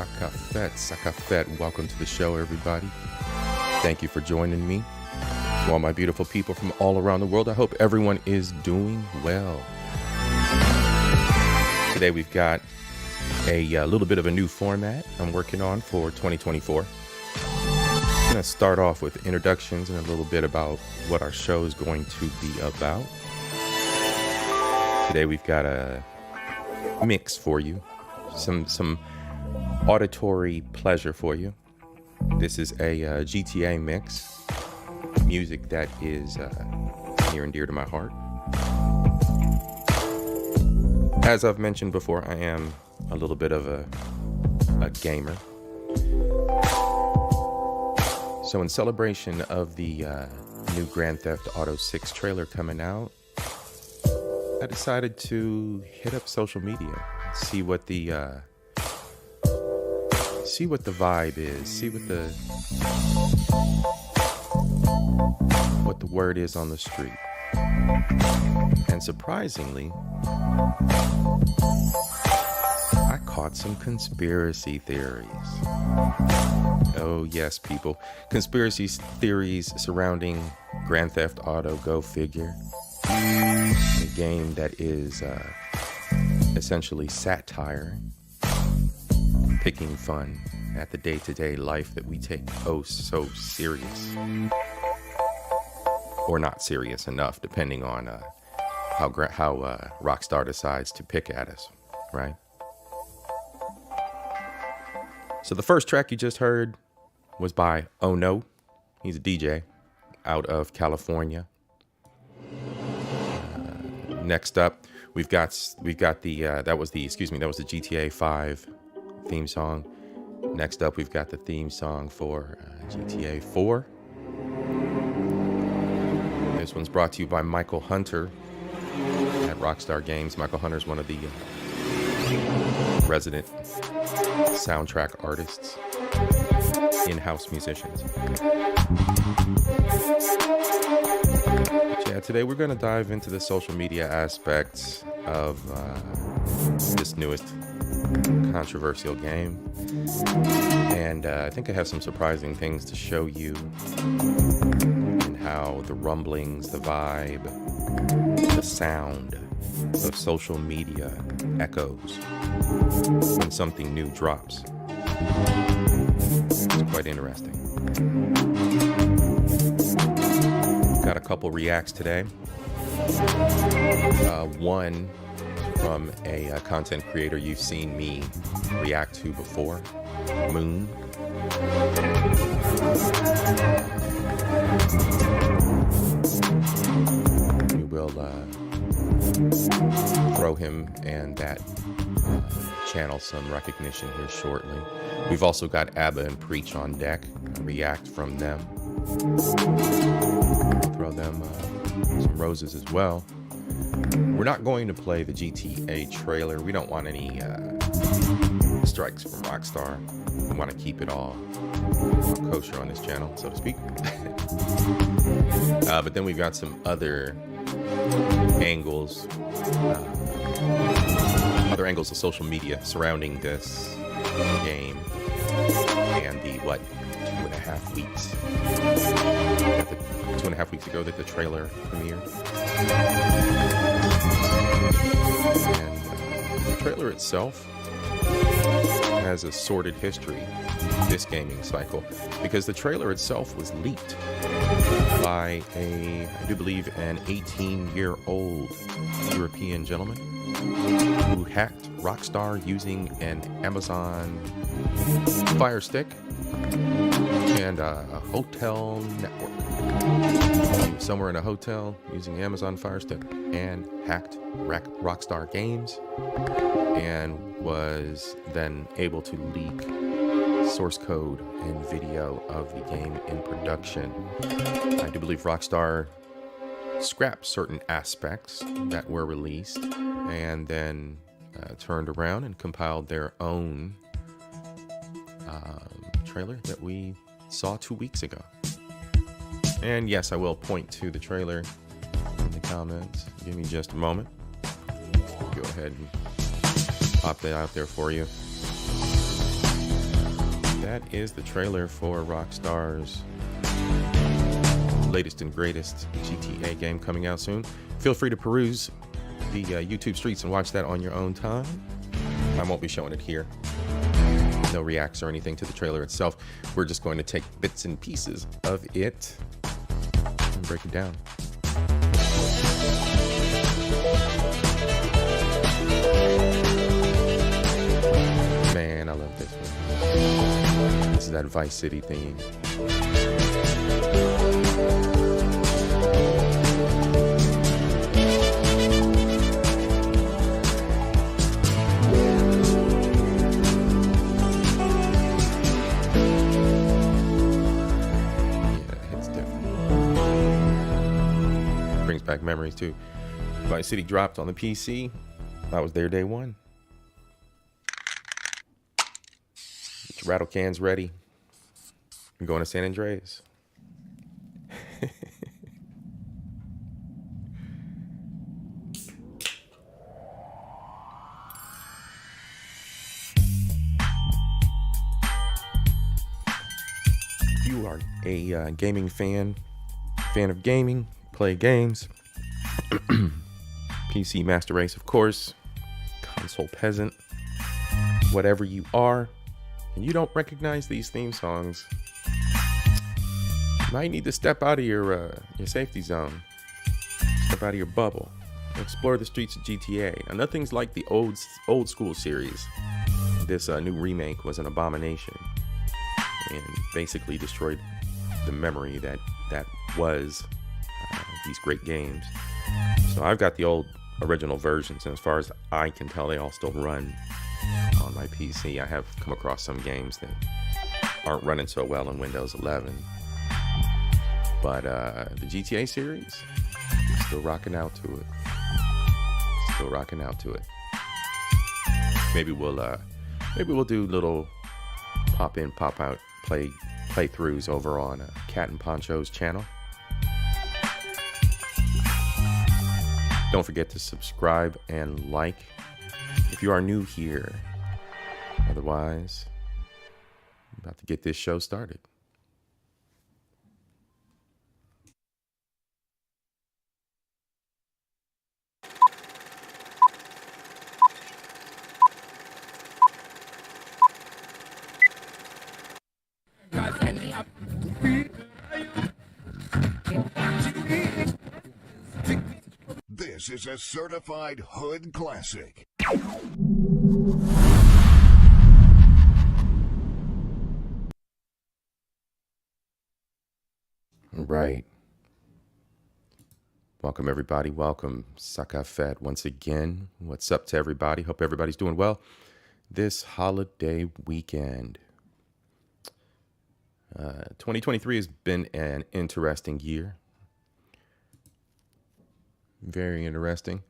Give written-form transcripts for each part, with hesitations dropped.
Sakafet. Welcome to the show, everybody. Thank you for joining me. To all my beautiful people from all around the world, I hope everyone is doing well. Today we've got a little bit of a new format I'm working on for 2024. I'm going to start off with introductions and a little bit about what our show is going to be about. Today we've got a mix for you, some auditory pleasure for you. This is a GTA mix, music that is near and dear to my heart. As I've mentioned before, I am a little bit of a gamer. So in celebration of the new Grand Theft Auto 6 trailer coming out, I decided to hit up social media, see what the vibe is, see what the word is on the street. And surprisingly, I caught some conspiracy theories. Oh yes, people. Conspiracy theories surrounding Grand Theft Auto, go figure. A game that is essentially satire, picking fun at the day-to-day life that we take oh so serious. Or not serious enough, depending on how Rockstar decides to pick at us, right? So the first track you just heard was by Oh No. He's a DJ out of California. Next up, we've got the that was the GTA 5 theme song. Next up, we've got the theme song for GTA 4. This one's brought to you by Michael Hunter at Rockstar Games. Michael Hunter is one of the resident soundtrack artists, in-house musicians. But yeah, today we're going to dive into the social media aspects of this newest controversial game. And I think I have some surprising things to show you, and how the rumblings, the vibe, the sound of social media echoes when something new drops. It's quite interesting. Got a couple reacts today. One from a content creator you've seen me react to before, Moon. We will throw him and that channel some recognition here shortly. We've also got ABBA and Preach on deck, a react from them. We'll throw them some roses as well. We're not going to play the GTA trailer. We don't want any strikes from Rockstar. We want to keep it all kosher on this channel, so to speak. But then we've got some other angles of social media surrounding this game and the 2.5 weeks 2.5 weeks ago that the trailer premiered. And the trailer itself has a sordid history this gaming cycle, because the trailer itself was leaked by I do believe, an 18-year-old European gentleman who hacked Rockstar using an Amazon Fire Stick and a hotel network. He was somewhere in a hotel using Amazon Fire Stick and hacked Rockstar Games, and was then able to leak source code and video of the game in production. I do believe Rockstar scrapped certain aspects that were released and then turned around and compiled their own trailer that we saw 2 weeks ago. And yes, I will point to the trailer in the comments. Give me just a moment. Go ahead and pop that out there for you. That is the trailer for Rockstar's latest and greatest GTA game coming out soon. Feel free to peruse the YouTube streets and watch that on your own time. I won't be showing it here. No reacts or anything to the trailer itself. We're just going to take bits and pieces of it and break it down. Man, I love this one. This is that Vice City theme. Back memories too. Vice City dropped on the PC. I was there day one. Get your rattle cans ready. I'm going to San Andreas. If you are a gaming fan of gaming, play games, PC Master Race, of course, console peasant, whatever you are, and you don't recognize these theme songs, you might need to step out of your safety zone, step out of your bubble, explore the streets of GTA. Now, nothing's like the old school series. This new remake was an abomination and basically destroyed the memory that was these great games. So I've got the old original versions, and as far as I can tell, they all still run on my PC. I have come across some games that aren't running so well on Windows 11, but the GTA series, still rocking out to it. Still rocking out to it. Maybe we'll do little pop in, pop out playthroughs over on Cat and Poncho's channel. Don't forget to subscribe and like if you are new here. Otherwise, I'm about to get this show started. This is a certified hood classic. Right. Welcome, everybody. Welcome, Sakafet, once again. What's up to everybody? Hope everybody's doing well this holiday weekend. 2023 has been an interesting year. Very interesting.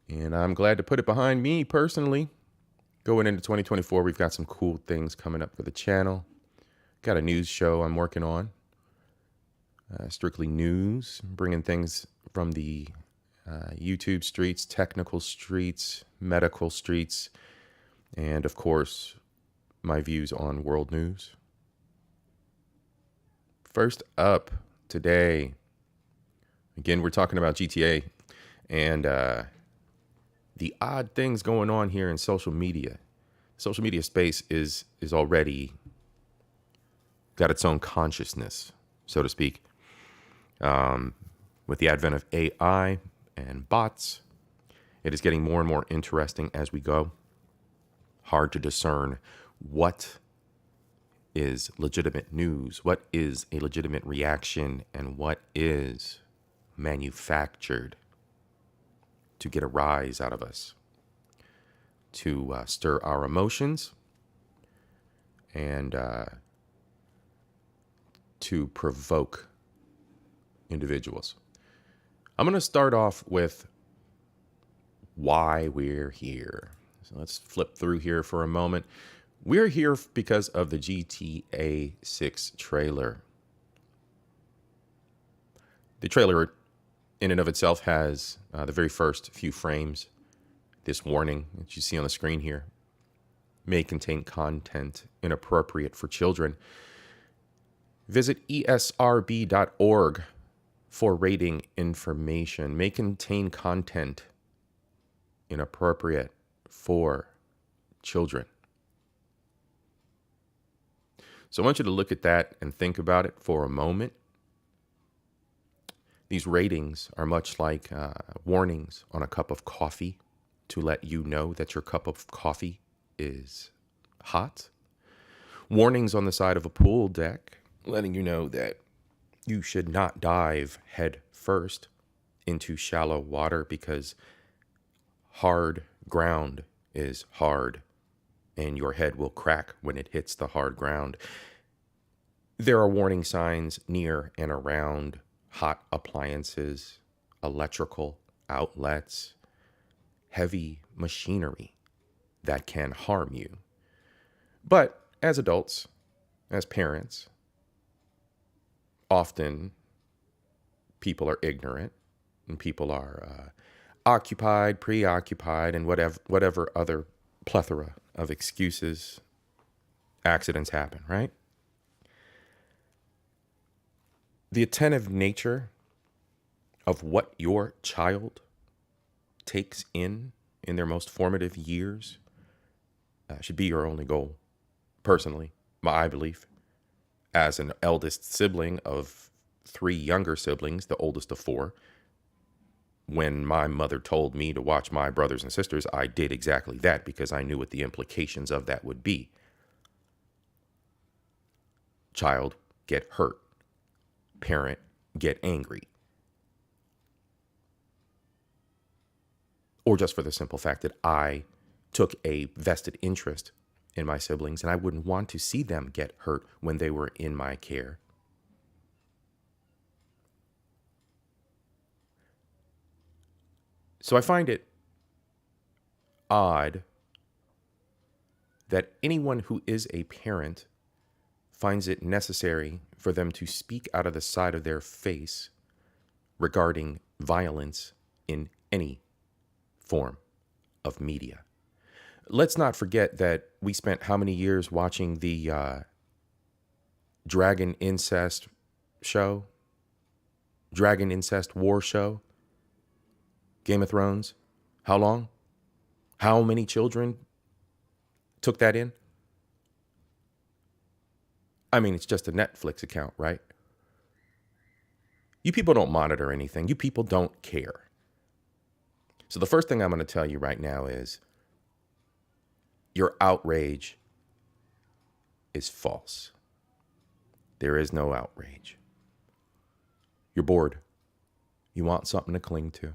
And I'm glad to put it behind me personally. Going into 2024, we've got some cool things coming up for the channel. Got a news show I'm working on. Strictly news, bringing things from the YouTube streets, technical streets, medical streets, and of course, my views on world news. First up today, again, we're talking about GTA and the odd things going on here in social media. Social media space is already got its own consciousness, so to speak. With the advent of AI and bots, it is getting more and more interesting as we go. Hard to discern what is legitimate news, what is a legitimate reaction, and what is manufactured to get a rise out of us, to stir our emotions, and to provoke individuals. I'm going to start off with why we're here. So let's flip through here for a moment. We're here because of the GTA 6 trailer. The trailer in and of itself has the very first few frames, this warning that you see on the screen here. may contain content inappropriate for children. Visit esrb.org for rating information. May contain content inappropriate for children. So I want you to look at that and think about it for a moment. These ratings are much like warnings on a cup of coffee to let you know that your cup of coffee is hot. Warnings on the side of a pool deck letting you know that you should not dive head first into shallow water because hard ground is hard and your head will crack when it hits the hard ground. There are warning signs near and around hot appliances, electrical outlets, heavy machinery that can harm you. But as adults, as parents, often people are ignorant and people are occupied, preoccupied, and whatever other plethora of excuses. Accidents happen, right? The attentive nature of what your child takes in their most formative years should be your only goal. Personally, my belief, as an eldest sibling of 3 younger siblings, the oldest of 4, when my mother told me to watch my brothers and sisters, I did exactly that because I knew what the implications of that would be. Child get hurt. Parent get angry. Or just for the simple fact that I took a vested interest in my siblings and I wouldn't want to see them get hurt when they were in my care. So I find it odd that anyone who is a parent finds it necessary for them to speak out of the side of their face regarding violence in any form of media. Let's not forget that we spent how many years watching the Dragon Incest show? Dragon Incest War show? Game of Thrones? How long? How many children took that in? I mean, it's just a Netflix account, right? You people don't monitor anything. You people don't care. So the first thing I'm going to tell you right now is your outrage is false. There is no outrage. You're bored. You want something to cling to.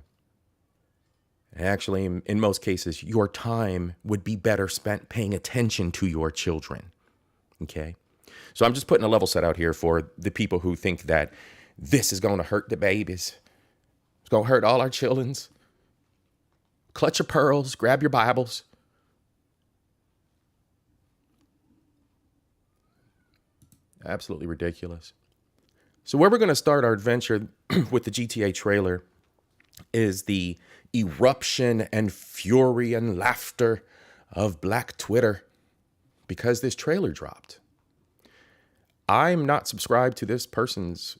And actually, in most cases, your time would be better spent paying attention to your children. Okay? So I'm just putting a level set out here for the people who think that this is going to hurt the babies. It's going to hurt all our children's. Clutch your pearls, grab your Bibles. Absolutely ridiculous. So where we're going to start our adventure with the GTA trailer is the eruption and fury and laughter of Black Twitter because this trailer dropped. I'm not subscribed to this person's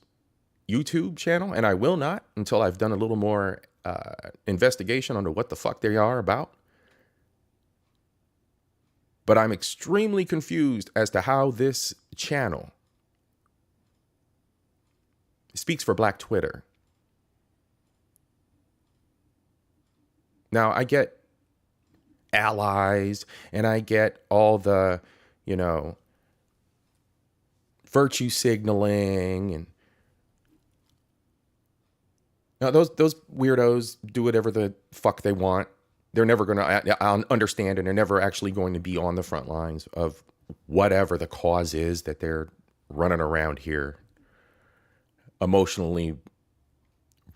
YouTube channel, and I will not until I've done a little more investigation onto what the fuck they are about. But I'm extremely confused as to how this channel speaks for Black Twitter. Now, I get allies and I get all the, virtue signaling, and now those weirdos do whatever the fuck they want. They're never going to understand, and they're never actually going to be on the front lines of whatever the cause is that they're running around here emotionally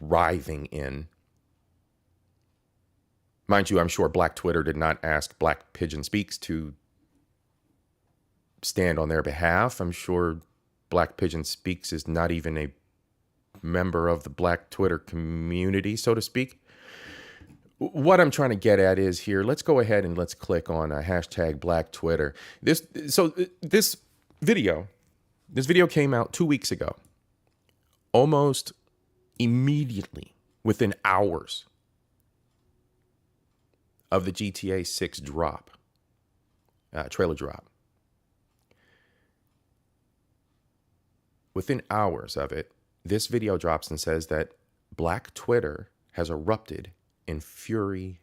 writhing in. Mind you, I'm sure Black Twitter did not ask Black Pigeon Speaks to stand on their behalf. I'm sure Black Pigeon Speaks is not even a member of the Black Twitter community, so to speak. What I'm trying to get at is here, let's go ahead and let's click on a hashtag Black Twitter. This video came out 2 weeks ago. Almost immediately, within hours of the GTA 6 drop, trailer drop. Within hours of it, this video drops and says that Black Twitter has erupted in fury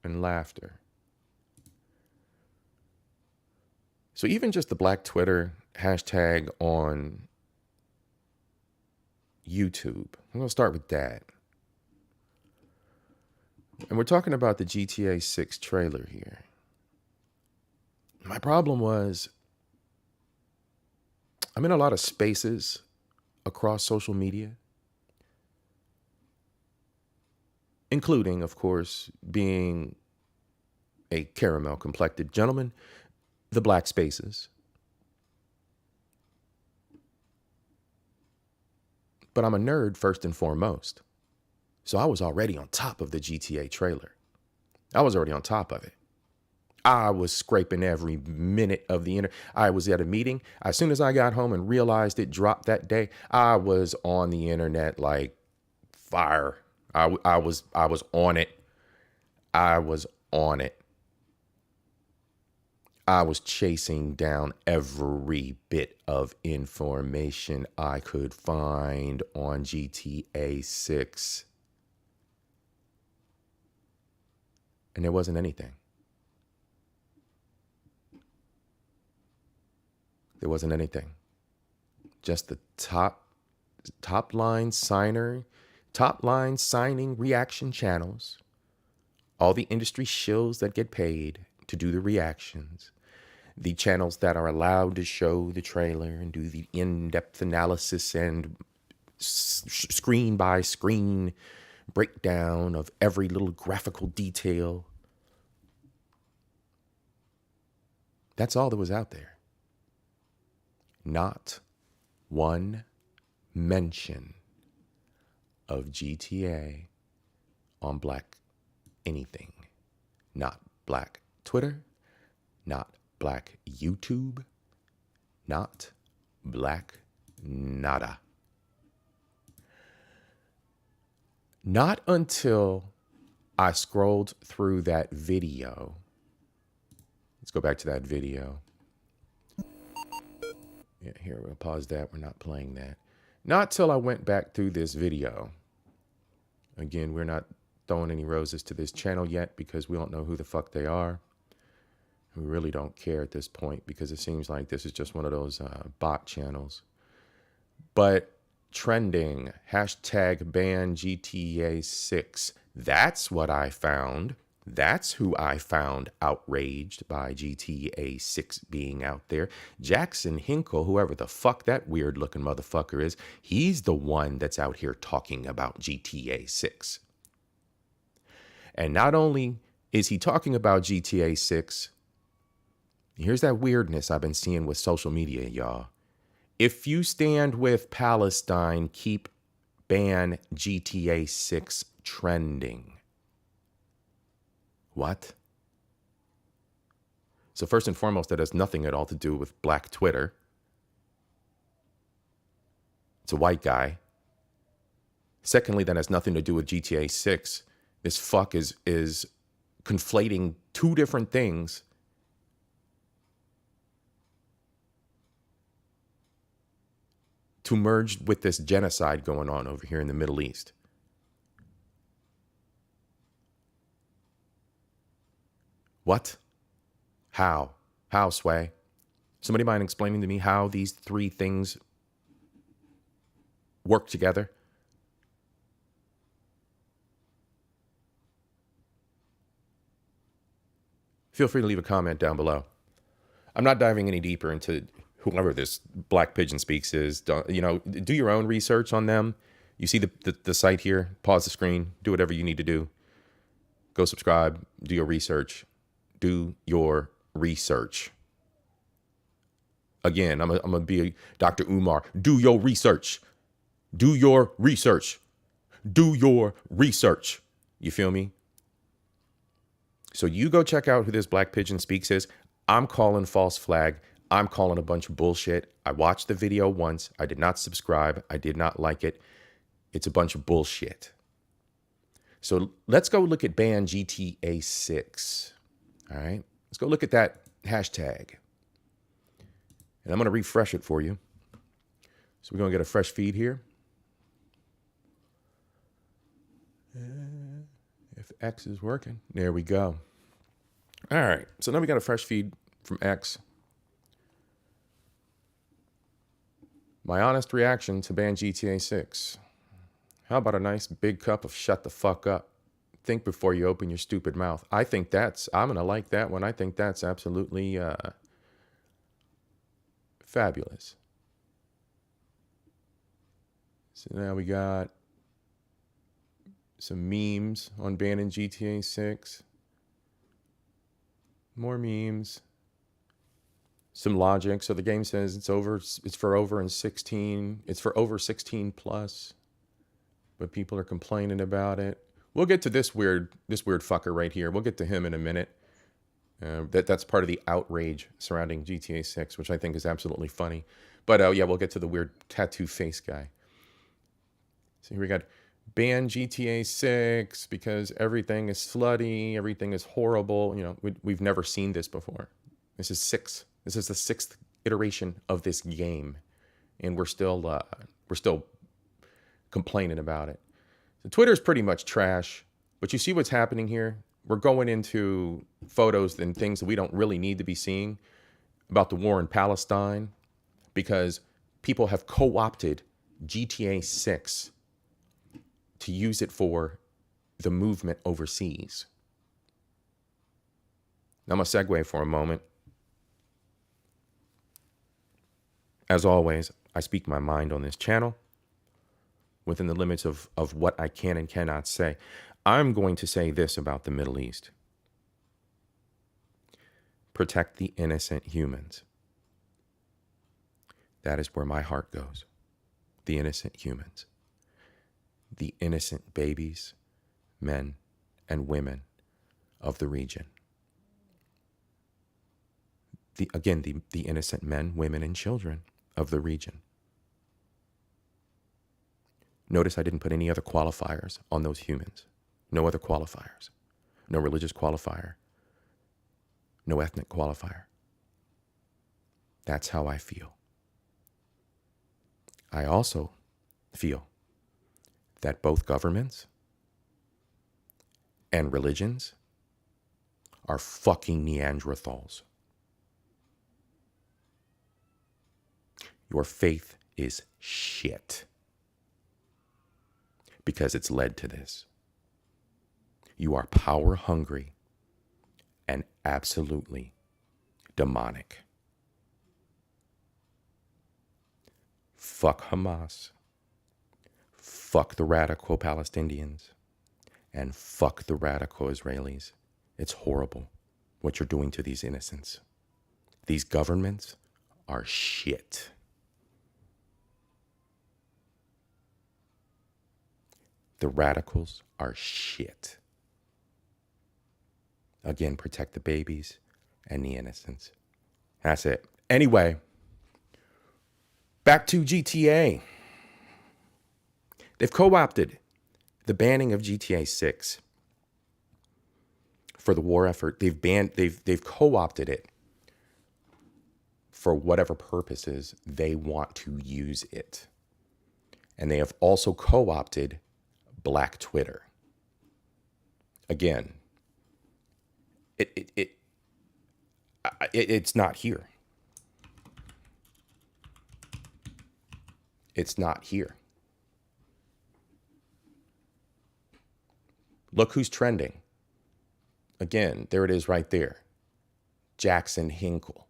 and laughter. So even just the Black Twitter hashtag on YouTube, I'm going to start with that. And we're talking about the GTA 6 trailer here. My problem was, I'm in a lot of spaces across social media, including, of course, being a caramel-complected gentleman, the black spaces. But I'm a nerd first and foremost. So I was already on top of the GTA trailer. I was already on top of it. I was scraping every minute of the internet. I was at a meeting. As soon as I got home and realized it dropped that day, I was on the internet like fire. I was on it. I was on it. I was chasing down every bit of information I could find on GTA 6. And there wasn't anything. There wasn't anything. Just the top line signing reaction channels. All the industry shills that get paid to do the reactions. The channels that are allowed to show the trailer and do the in-depth analysis and screen by screen breakdown of every little graphical detail. That's all that was out there. Not one mention of GTA on Black anything. Not Black Twitter, not Black YouTube, not Black nada. Not until I scrolled through that video. Let's go back to that video. Yeah, here, we'll pause that. We're not playing that. Not till I went back through this video. Again, we're not throwing any roses to this channel yet because we don't know who the fuck they are. We really don't care at this point because it seems like this is just one of those bot channels. But trending, hashtag ban GTA 6. That's what I found. That's who I found outraged by GTA 6 being out there. Jackson Hinkle, whoever the fuck that weird looking motherfucker is, he's the one that's out here talking about GTA 6. And not only is he talking about GTA 6, here's that weirdness I've been seeing with social media, y'all. If you stand with Palestine, keep ban GTA 6 trending. What? So first and foremost, that has nothing at all to do with Black Twitter. It's a white guy. Secondly, that has nothing to do with GTA 6. This fuck is conflating two different things. To merge with this genocide going on over here in the Middle East. What? How? How, Sway? Somebody mind explaining to me how these three things work together? Feel free to leave a comment down below. I'm not diving any deeper into whoever this Black Pigeon Speaks is. Do your own research on them. You see the site here. Pause the screen. Do whatever you need to do. Go subscribe. Do your research. Do your research. Again, I'm gonna be Dr. Umar. Do your research. Do your research. Do your research. You feel me? So you go check out who this Black Pigeon Speaks is. I'm calling false flag. I'm calling a bunch of bullshit. I watched the video once. I did not subscribe. I did not like it. It's a bunch of bullshit. So let's go look at ban GTA 6. All right. Let's go look at that hashtag. And I'm going to refresh it for you. So we're going to get a fresh feed here. If X is working, there we go. All right. So now we got a fresh feed from X. My honest reaction to ban GTA 6. How about a nice big cup of shut the fuck up? Think before you open your stupid mouth. I'm going to like that one. I think that's absolutely fabulous. So now we got some memes on banning GTA 6. More memes. Some logic. So the game says it's for over 16 plus. But people are complaining about it. We'll get to this weird fucker right here. We'll get to him in a minute. That's part of the outrage surrounding GTA 6, which I think is absolutely funny. But yeah, we'll get to the weird tattoo face guy. So here we got ban GTA 6 because everything is slutty, everything is horrible. You know, we've never seen this before. This is 6. This is the 6th iteration of this game, and we're still complaining about it. So Twitter's pretty much trash, but you see what's happening here? We're going into photos and things that we don't really need to be seeing about the war in Palestine because people have co-opted GTA 6 to use it for the movement overseas. Now I'm going to segue for a moment. As always, I speak my mind on this channel within the limits of what I can and cannot say. I'm going to say this about the Middle East. Protect the innocent humans. That is where my heart goes. The innocent humans. The innocent babies, men, and women of the region. The innocent men, women, and children of the region. Notice I didn't put any other qualifiers on those humans. No other qualifiers. No religious qualifier. No ethnic qualifier. That's how I feel. I also feel that both governments and religions are fucking Neanderthals. Your faith is shit because it's led to this. You are power hungry and absolutely demonic. Fuck Hamas. Fuck the radical Palestinians. And fuck the radical Israelis. It's horrible what you're doing to these innocents. These governments are shit. The radicals are shit. Again, protect the babies and the innocents. That's it. Anyway, back to GTA. They've co-opted the banning of GTA 6 for the war effort. They've co-opted it for whatever purposes they want to use it. And they have also co-opted Black Twitter. Again, it's not here. It's not here. Look who's trending. Again, there it is right there. Jackson Hinkle.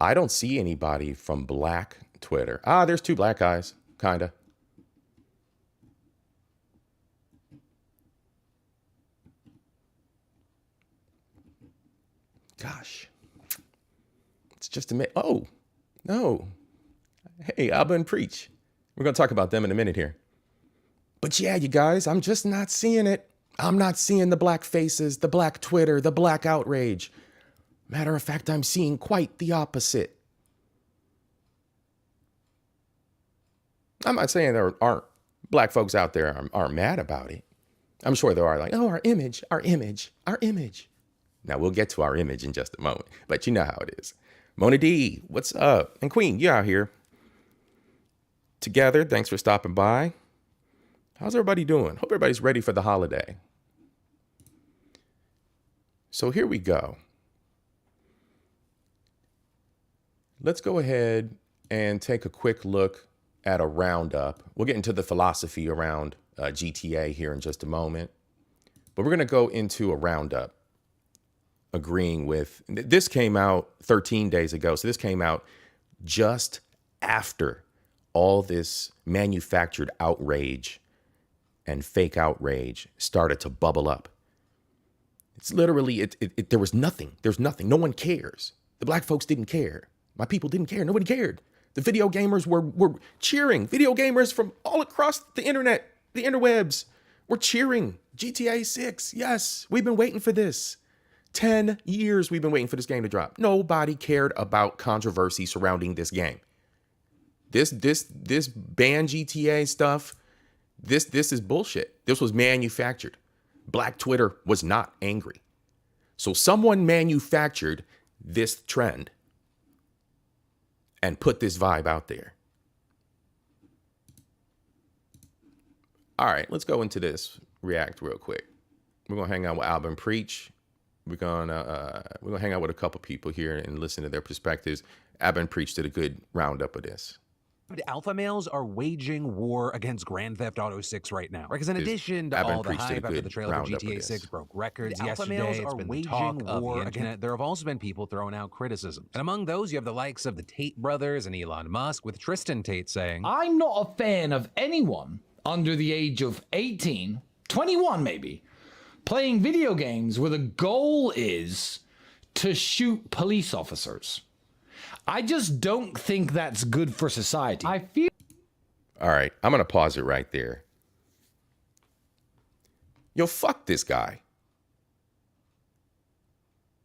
I don't see anybody from Black Twitter. There's 2 black guys, kinda. Gosh. It's just a oh, no. Hey, Abba and Preach. We're going to talk about them in a minute here. But yeah, you guys, I'm just not seeing it. I'm not seeing the black faces, the black Twitter, the black outrage. Matter of fact, I'm seeing quite the opposite. I'm not saying there aren't black folks out there aren't mad about it. I'm sure there are, like, oh, our image, our image, our image. Now, we'll get to our image in just a moment, but you know how it is. Mona D, what's up? And Queen, you out here. Together, thanks for stopping by. How's everybody doing? Hope everybody's ready for the holiday. So here we go. Let's go ahead and take a quick look at a roundup. We'll get into the philosophy around GTA here in just a moment. But we're going to go into a roundup agreeing with, this came out 13 days ago. So this came out just after all this manufactured outrage and fake outrage started to bubble up. It's literally, there was nothing. There's nothing. No one cares. The black folks didn't care. My people didn't care. Nobody cared. The video gamers were cheering. Video gamers from all across the internet, the interwebs, were cheering. GTA 6. Yes, we've been waiting for this. 10 years we've been waiting for this game to drop. Nobody cared about controversy surrounding this game. This ban GTA stuff, this is bullshit. This was manufactured. Black Twitter was not angry. So someone manufactured this trend and put this vibe out there. All right, let's go into this react real quick. We're gonna hang out with Alvin Preach. We're gonna hang out with a couple people here and listen to their perspectives. Alvin Preach did a good roundup of this. Alpha males are waging war against Grand Theft Auto 6 right now. Because in addition to all the hype after the trailer for GTA 6 broke records yesterday, it's been the talk of the internet. There have also been people throwing out criticisms. And among those, you have the likes of the Tate brothers and Elon Musk, with Tristan Tate saying, I'm not a fan of anyone under the age of 18, 21 maybe, playing video games where the goal is to shoot police officers. I just don't think that's good for society. I feel... All right, I'm going to pause it right there. Yo, fuck this guy.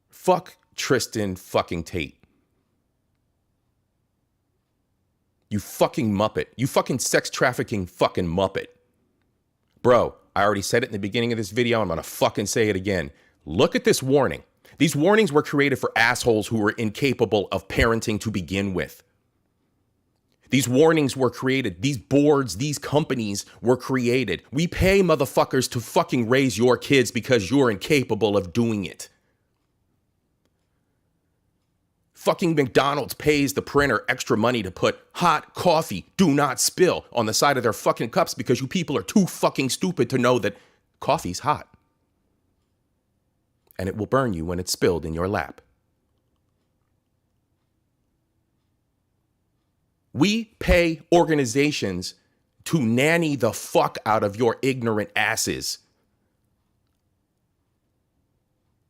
Fuck Tristan fucking Tate. You fucking Muppet. You fucking sex trafficking fucking Muppet. Bro, I already said it in the beginning of this video. I'm going to fucking say it again. Look at this warning. These warnings were created for assholes who were incapable of parenting to begin with. These warnings were created. These boards, these companies were created. We pay motherfuckers to fucking raise your kids because you're incapable of doing it. Fucking McDonald's pays the printer extra money to put hot coffee, do not spill, on the side of their fucking cups because you people are too fucking stupid to know that coffee's hot. And it will burn you when it's spilled in your lap. We pay organizations to nanny the fuck out of your ignorant asses.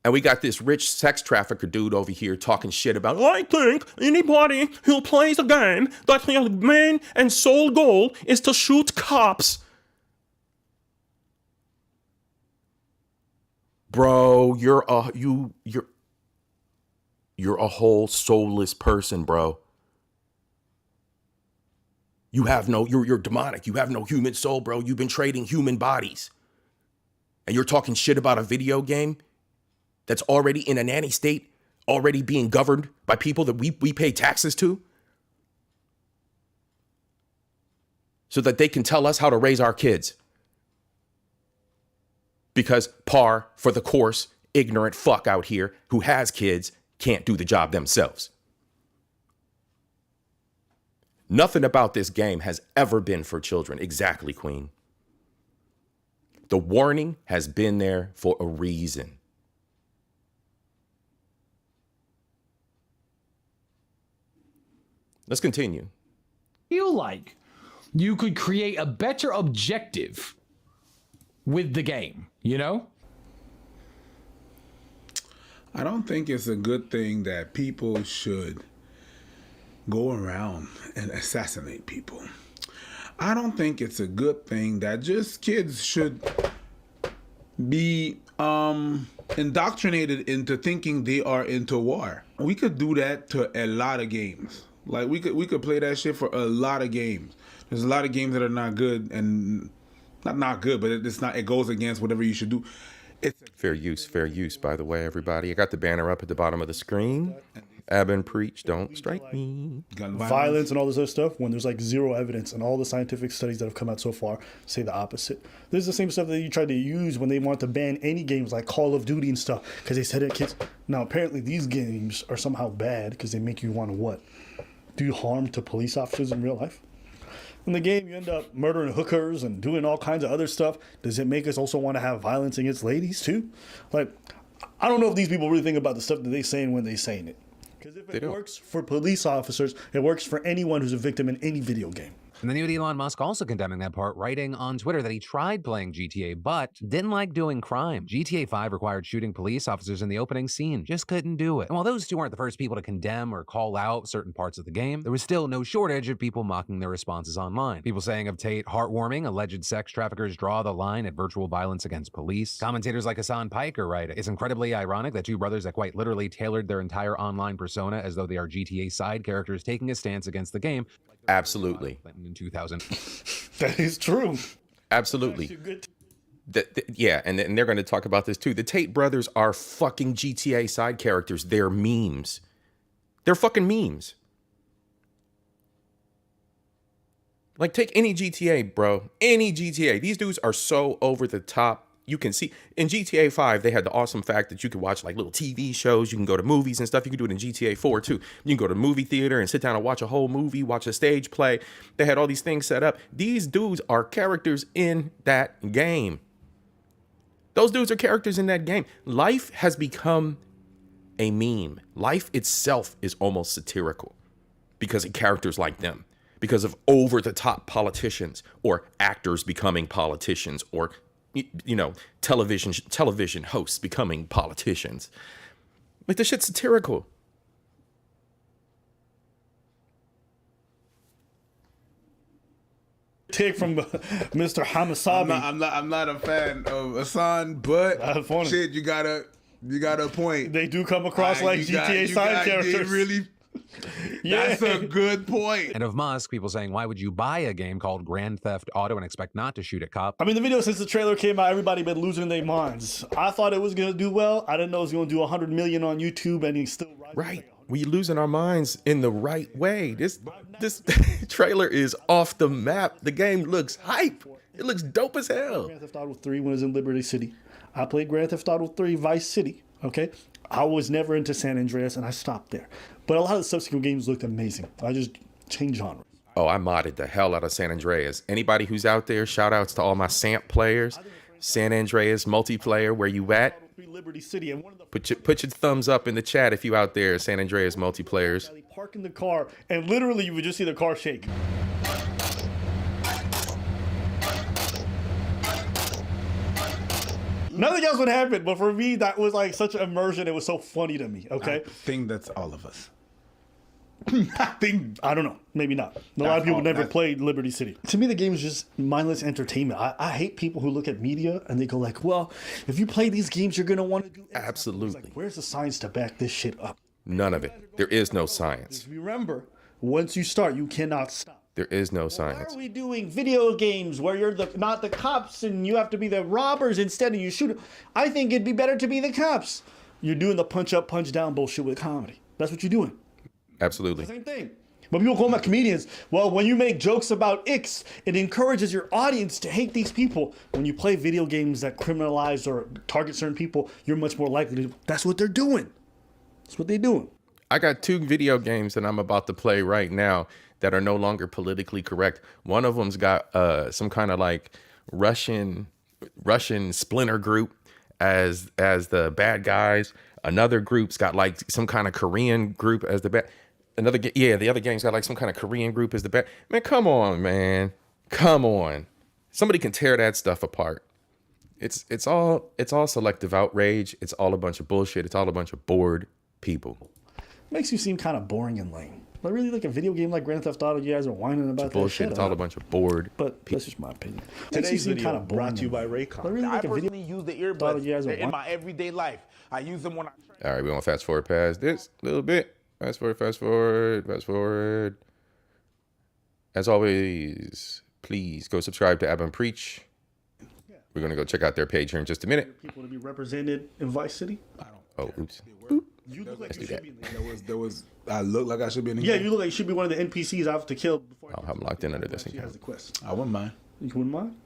And we got this rich sex trafficker dude over here talking shit about, I think anybody who plays a game that their main and sole goal is to shoot cops. Bro, you're a whole soulless person, bro. You're demonic. You have no human soul, bro. You've been trading human bodies. And you're talking shit about a video game that's already in a nanny state, already being governed by people that we pay taxes to, so that they can tell us how to raise our kids. Because par for the course, ignorant fuck out here who has kids can't do the job themselves. Nothing about this game has ever been for children. Exactly, Queen. The warning has been there for a reason. Let's continue. Feel like you could create a better objective with the game, you know? I don't think it's a good thing that people should go around and assassinate people. I don't think it's a good thing that just kids should be indoctrinated into thinking they are into war. We could do that to a lot of games. Like we could play that shit for a lot of games. There's a lot of games that are not good, and not good, but it's not. It goes against whatever you should do. It's fair use, by the way, everybody. I got the banner up at the bottom of the screen. Abin preach, don't strike me. Violence and all this other stuff, when there's like zero evidence, and all the scientific studies that have come out so far say the opposite. This is the same stuff that you tried to use when they want to ban any games like Call of Duty and stuff, because they said it kids. Now apparently these games are somehow bad because they make you want to what? Do harm to police officers in real life? In the game, you end up murdering hookers and doing all kinds of other stuff. Does it make us also want to have violence against ladies too? Like, I don't know if these people really think about the stuff that they saying when they saying it. Because if it works for police officers, it works for anyone who's a victim in any video game. And then you had Elon Musk also condemning that part, writing on Twitter that he tried playing GTA, but didn't like doing crime. GTA 5 required shooting police officers in the opening scene. Just couldn't do it. And while those two weren't the first people to condemn or call out certain parts of the game, there was still no shortage of people mocking their responses online. People saying of Tate, heartwarming, alleged sex traffickers draw the line at virtual violence against police. Commentators like Hassan Piker write, it's incredibly ironic that two brothers that quite literally tailored their entire online persona as though they are GTA side characters taking a stance against the game. Absolutely. In 2000. That is true. Absolutely. Yeah, and they're going to talk about this too. The Tate brothers are fucking GTA side characters. They're memes. They're fucking memes. Like, take any GTA, bro. Any GTA. These dudes are so over the top. You can see in GTA 5, they had the awesome fact that you could watch like little TV shows. You can go to movies and stuff. You can do it in GTA 4 too. You can go to the movie theater and sit down and watch a whole movie, watch a stage play. They had all these things set up. These dudes are characters in that game. Those dudes are characters in that game. Life has become a meme. Life itself is almost satirical because of characters like them, because of over-the-top politicians or actors becoming politicians, or television hosts becoming politicians. Like, this shit's satirical. Take from Mr. Hamasabi. I'm not a fan of Hassan, but shit, you got a point. They do come across like GTA side characters. Really. That's a good point. And of Musk, people saying, why would you buy a game called Grand Theft Auto and expect not to shoot at cops? I mean, the video, since the trailer came out, everybody been losing their minds. I thought it was going to do well. I didn't know it was going to do 100 million on YouTube, and he's still right. We losing our minds in the right way. This trailer is off the map. The game looks hype. It looks dope as hell. Grand Theft Auto 3 when it was in Liberty City. I played Grand Theft Auto 3 Vice City. Okay, I was never into San Andreas, and I stopped there. But a lot of the subsequent games looked amazing. I just changed genre. Oh, I modded the hell out of San Andreas. Anybody who's out there, shout outs to all my SAMP players. San Andreas multiplayer, where you at? Liberty City, and put your thumbs up in the chat if you out there, San Andreas multiplayers. Park in the car, and literally you would just see the car shake. Nothing else would happen, but for me, that was like such an immersion. It was so funny to me. Okay, I think that's all of us. I don't know. Maybe not. A lot of people never played Liberty City. To me, the game is just mindless entertainment. I hate people who look at media and they go like, well, if you play these games, you're going to want to do X. Absolutely. Like, where's the science to back this shit up? None of it. There is no science. Remember, once you start, you cannot stop. There is no science. Why are we doing video games where you're not the cops and you have to be the robbers instead and you shoot? I think it'd be better to be the cops. You're doing the punch up, punch down bullshit with comedy. That's what you're doing. Absolutely. Same thing. But people call them comedians. Well, when you make jokes about X, it encourages your audience to hate these people. When you play video games that criminalize or target certain people, you're much more likely to. That's what they're doing. That's what they're doing. I got 2 video games that I'm about to play right now that are no longer politically correct. One of them's got some kind of like Russian splinter group as the bad guys. Another group's got like some kind of Korean group as the bad. The other game's got like some kind of Korean group as the bad. Man, come on, man. Come on. Somebody can tear that stuff apart. It's all selective outrage. It's all a bunch of bullshit. It's all a bunch of bored people. Makes you seem kind of boring and lame. But really, like a video game like Grand Theft Auto, you guys are whining about that bullshit. shit. It's all a bunch of bored. But that's just my opinion. Today's video kind of brought to you by Raycon. But really, I like a video personally use the earbuds in my everyday life. I use them when I. All right, we're gonna fast forward past this a little bit. Fast forward. As always, please go subscribe to Ab and Preach. We're gonna go check out their page here in just a minute. people to be represented in Vice City. Oh, oops. You look like Let's you do should that. be. There was. I look like I should be in. Yeah, you look like you should be one of the NPCs I have to kill before. I'm locked in under this She has account. the quest. I wouldn't mind. You wouldn't mind?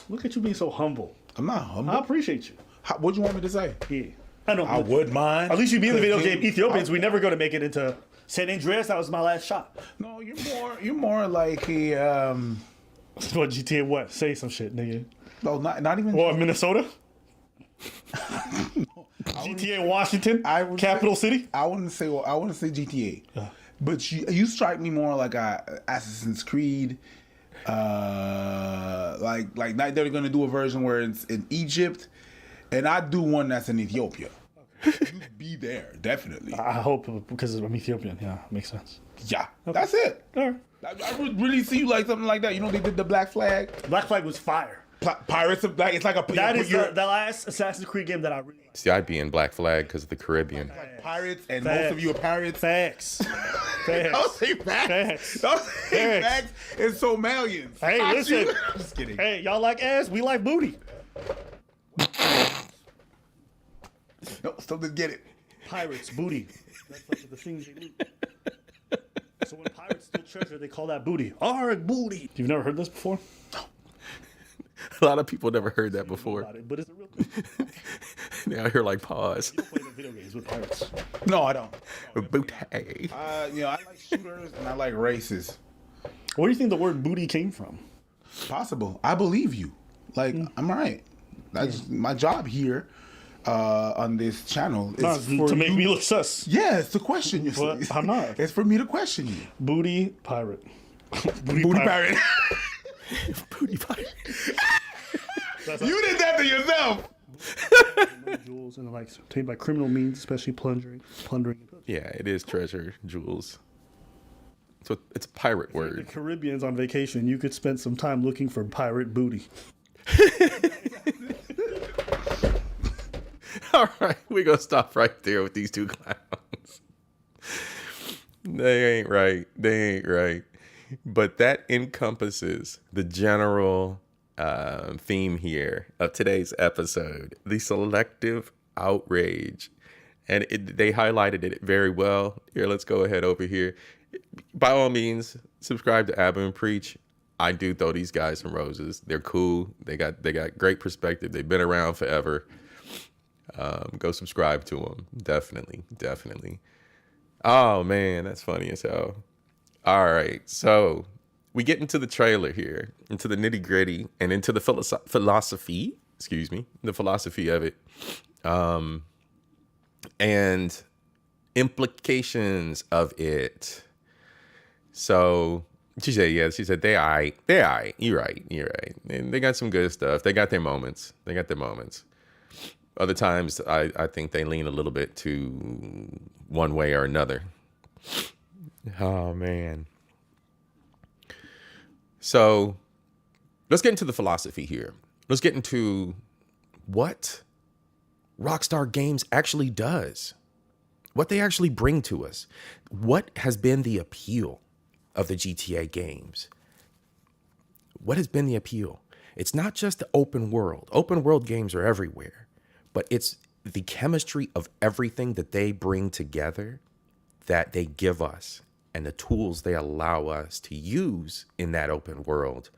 Look at you being so humble. I'm not humble. I appreciate you. What do you want me to say? Yeah. I know. I would mind. At least you be in the video game Ethiopians. We never going to make it into San Andreas. That was my last shot. No, you're more like a What GTA? What? Say some shit, nigga. No, not even. Or Minnesota? GTA Washington? Capital City? I wouldn't say GTA, but you strike me more like a Assassin's Creed. Like now they're gonna do a version where it's in Egypt, and I do one that's in Ethiopia. You be there definitely. I hope because I'm Ethiopian. Yeah, makes sense. Yeah, that's it. All right. I would really see you like something like that. You know, they did the Black Flag. Black Flag was fire. Pirates of Black. It's like a. That is the last Assassin's Creed game that I really like. C.I.P. and Black Flag because of the Caribbean. Like pirates, and Facts. most of you are pirates. Facts. Facts. Don't say facts. Facts. Don't say Facts. facts. It's Somalians. Hey, I listen. see- I'm just kidding. Hey, y'all like ass? We like booty. No, still didn't get it. Pirates, booty. That's like the things they loot. So when pirates steal treasure, they call that booty. Arg, booty. You've never heard this before? A lot of people never heard that before. About it, but it's a real thing. Now I hear like pause. You don't play the video games with pirates. No, I don't. Booty. I like shooters and I like races. Where do you think the word booty came from? Possible. I believe you. Like I'm right. That's my job here on this channel. Is To make me look sus. Yeah, it's to question you. But I'm not. It's for me to question you. Booty pirate. Booty pirate. Booty pirate. You did that to yourself. Jewels and the like obtained by criminal means, especially plundering. Yeah, it is treasure, jewels. So it's a pirate The word. Caribbeans on vacation, you could spend some time looking for pirate booty. All right, we're going to stop right there with these two clowns. They ain't right. But that encompasses the general theme here of today's episode, the selective outrage. And they highlighted it very well. Here, let's go ahead over here. By all means, subscribe to Ab and Preach. I do throw these guys some roses. They're cool. They got great perspective. They've been around forever. Go subscribe to them. Definitely. Oh, man, that's funny as hell. All right, so we get into the trailer here, into the nitty gritty, and into the philosophy. The philosophy of it, and implications of it. So she said they aight. You're right. And they got some good stuff. They got their moments. Other times, I think they lean a little bit to one way or another. Oh, man. So let's get into the philosophy here. Let's get into what Rockstar Games actually does, what they actually bring to us. What has been the appeal of the GTA games? What has been the appeal? It's not just the open world. Open world games are everywhere, but it's the chemistry of everything that they bring together that they give us and the tools they allow us to use in that open world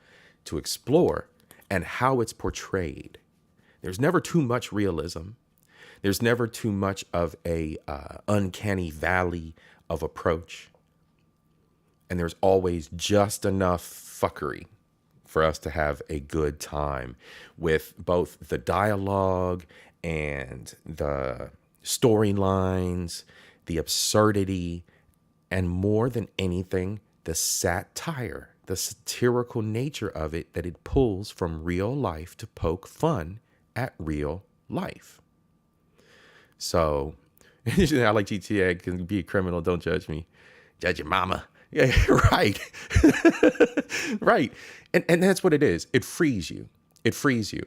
to explore and how it's portrayed. There's never too much realism. There's never too much of a uncanny valley of approach. And there's always just enough fuckery for us to have a good time with both the dialogue and the storylines, the absurdity, and more than anything, the satire, the satirical nature of it, that it pulls from real life to poke fun at real life. So, I like GTA, can be a criminal, don't judge me. Judge your mama. Yeah, right. Right. And that's what it is. It frees you. It frees you.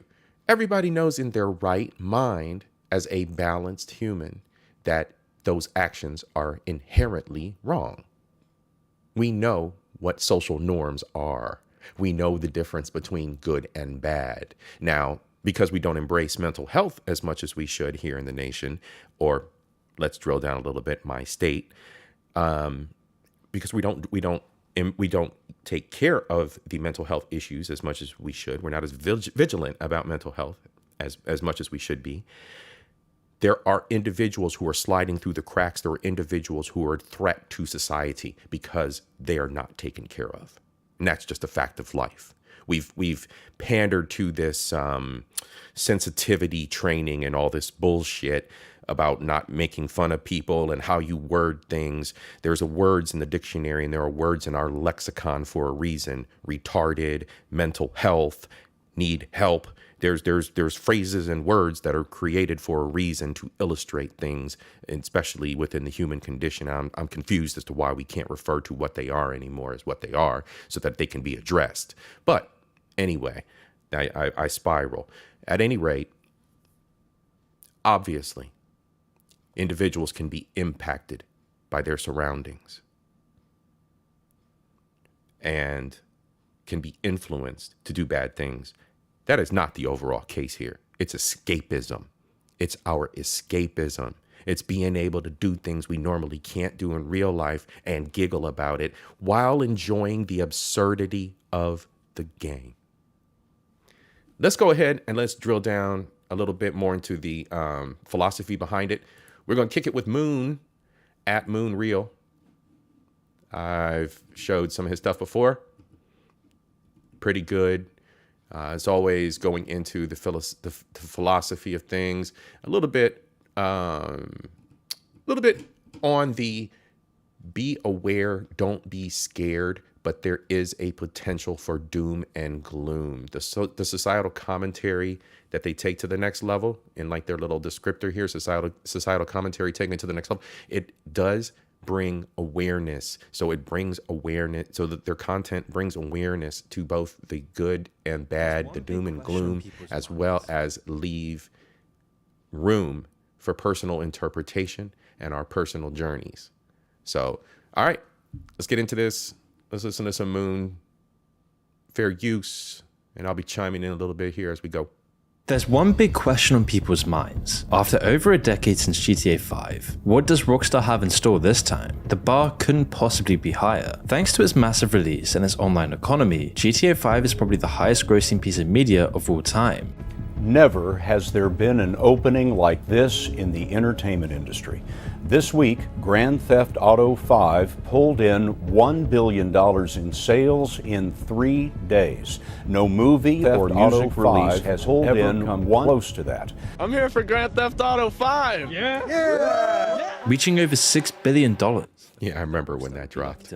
Everybody knows in their right mind as a balanced human that those actions are inherently wrong. We know what social norms are. We know the difference between good and bad. Now, because we don't embrace mental health as much as we should here in the nation, or let's drill down a little bit, my state, because we don't take care of the mental health issues as much as we should. We're not as vigilant about mental health as much as we should be. There are individuals who are sliding through the cracks. There are individuals who are a threat to society because they are not taken care of. And that's just a fact of life. We've pandered to this sensitivity training and all this bullshit about not making fun of people and how you word things. There's words in the dictionary and there are words in our lexicon for a reason. Retarded, mental health, need help. There's phrases and words that are created for a reason to illustrate things, especially within the human condition. I'm confused as to why we can't refer to what they are anymore as what they are so that they can be addressed. But anyway, I spiral. At any rate, obviously, individuals can be impacted by their surroundings and can be influenced to do bad things. That is not the overall case here. It's escapism. It's our escapism. It's being able to do things we normally can't do in real life and giggle about it while enjoying the absurdity of the game. Let's go ahead and let's drill down a little bit more into the philosophy behind it. We're going to kick it with Moon at Moonreal. I've showed some of his stuff before. Pretty good. As always, going into the philosophy of things, a little bit on the be aware, don't be scared, but there is a potential for doom and gloom. The societal commentary that they take to the next level, in like their little descriptor here, societal commentary taking it to the next level, it does bring awareness. So it brings awareness, so that their content brings awareness to both the good and bad, the doom and gloom, as well as leave room for personal interpretation and our personal journeys. So, all right, let's get into this. Let's listen to some Moon, fair use, and I'll be chiming in a little bit here as we go. There's one big question on people's minds. After over a decade since GTA 5, what does Rockstar have in store this time? The bar couldn't possibly be higher. Thanks to its massive release and its online economy, GTA 5 is probably the highest grossing piece of media of all time. Never has there been an opening like this in the entertainment industry. This week, Grand Theft Auto 5 pulled in $1 billion in sales in 3 days. No movie or music release has pulled in come close to that. I'm here for Grand Theft Auto 5. Yeah. Reaching over $6 billion. Yeah, I remember when that dropped.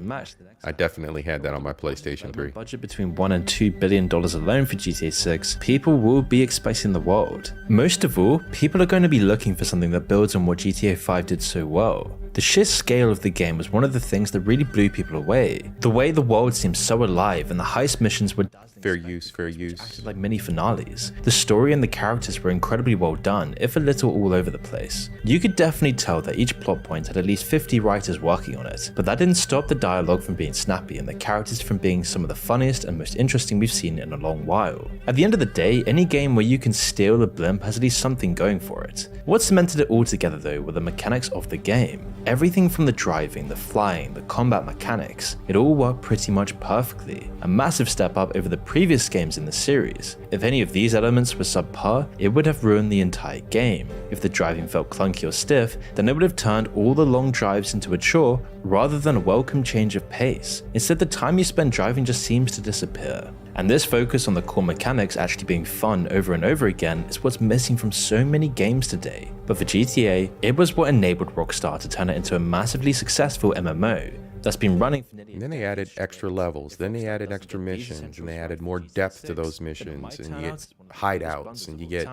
I definitely had that on my PlayStation 3. Budget between $1 and $2 billion alone for GTA 6, people will be expecting the world. Most of all, people are going to be looking for something that builds on what GTA 5 did so well. The sheer scale of the game was one of the things that really blew people away. The way the world seemed so alive and the heist missions were fair use. Acted like mini finales. The story and the characters were incredibly well done, if a little all over the place. You could definitely tell that each plot point had at least 50 writers working on it, but that didn't stop the dialogue from being snappy and the characters from being some of the funniest and most interesting we've seen in a long while. At the end of the day, any game where you can steal a blimp has at least something going for it. What cemented it all together though were the mechanics of the game. Everything from the driving, the flying, the combat mechanics, it all worked pretty much perfectly. A massive step up over the previous games in the series. If any of these elements were subpar, it would have ruined the entire game. If the driving felt clunky or stiff, then it would have turned all the long drives into a chore rather than a welcome change of pace. Instead, the time you spend driving just seems to disappear. And this focus on the core mechanics actually being fun over and over again is what's missing from so many games today. But for GTA, it was what enabled Rockstar to turn it into a massively successful MMO that's been running for nearly. And then they added extra levels, then they added extra missions, and they added more depth to those missions, and you get hideouts, and you get.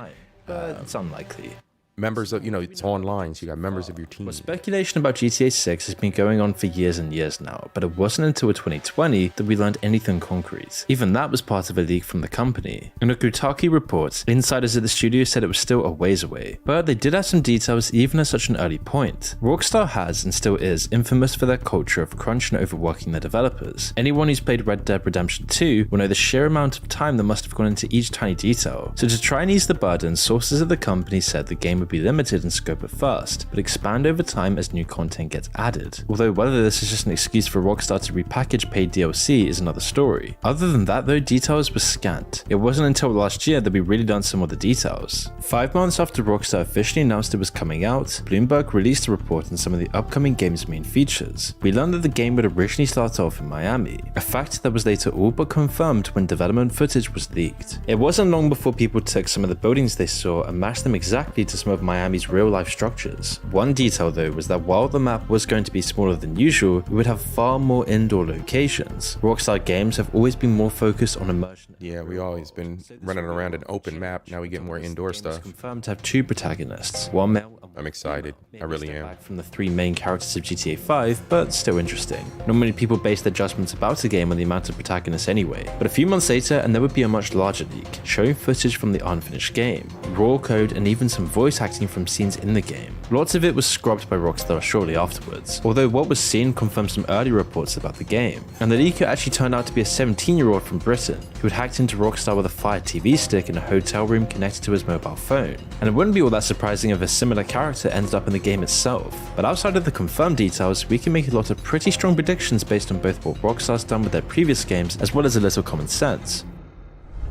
But it's unlikely. members of, it's online, so you got members of your team. Well, speculation about GTA 6 has been going on for years and years now, but it wasn't until 2020 that we learned anything concrete. Even that was part of a leak from the company. In a Kotaku report, insiders at the studio said it was still a ways away, but they did have some details even at such an early point. Rockstar has, and still is, infamous for their culture of crunching and overworking their developers. Anyone who's played Red Dead Redemption 2 will know the sheer amount of time that must have gone into each tiny detail. So to try and ease the burden, sources of the company said the game would be limited in scope at first, but expand over time as new content gets added. Although whether this is just an excuse for Rockstar to repackage paid DLC is another story. Other than that though, details were scant. It wasn't until last year that we really learned some of the details. 5 months after Rockstar officially announced it was coming out, Bloomberg released a report on some of the upcoming game's main features. We learned that the game would originally start off in Miami, a fact that was later all but confirmed when development footage was leaked. It wasn't long before people took some of the buildings they saw and matched them exactly to some of Miami's real-life structures. One detail though was that while the map was going to be smaller than usual, we would have far more indoor locations. Rockstar games have always been more focused on immersion. Yeah, we always been running around an open map. Now we get more indoor stuff. Confirmed to have 2 protagonists, one male. I'm excited. I really am. From the 3 main characters of GTA 5, but still interesting. Not many people base their judgments about a game on the amount of protagonists anyway. But a few months later, and there would be a much larger leak, showing footage from the unfinished game, raw code, and even some voice acting from scenes in the game. Lots of it was scrubbed by Rockstar shortly afterwards, although what was seen confirmed some early reports about the game. And the leaker actually turned out to be a 17-year-old from Britain, who had hacked into Rockstar with a Fire TV stick in a hotel room connected to his mobile phone. And it wouldn't be all that surprising if a similar character ended up in the game itself. But outside of the confirmed details, we can make a lot of pretty strong predictions based on both what Rockstar's done with their previous games, as well as a little common sense.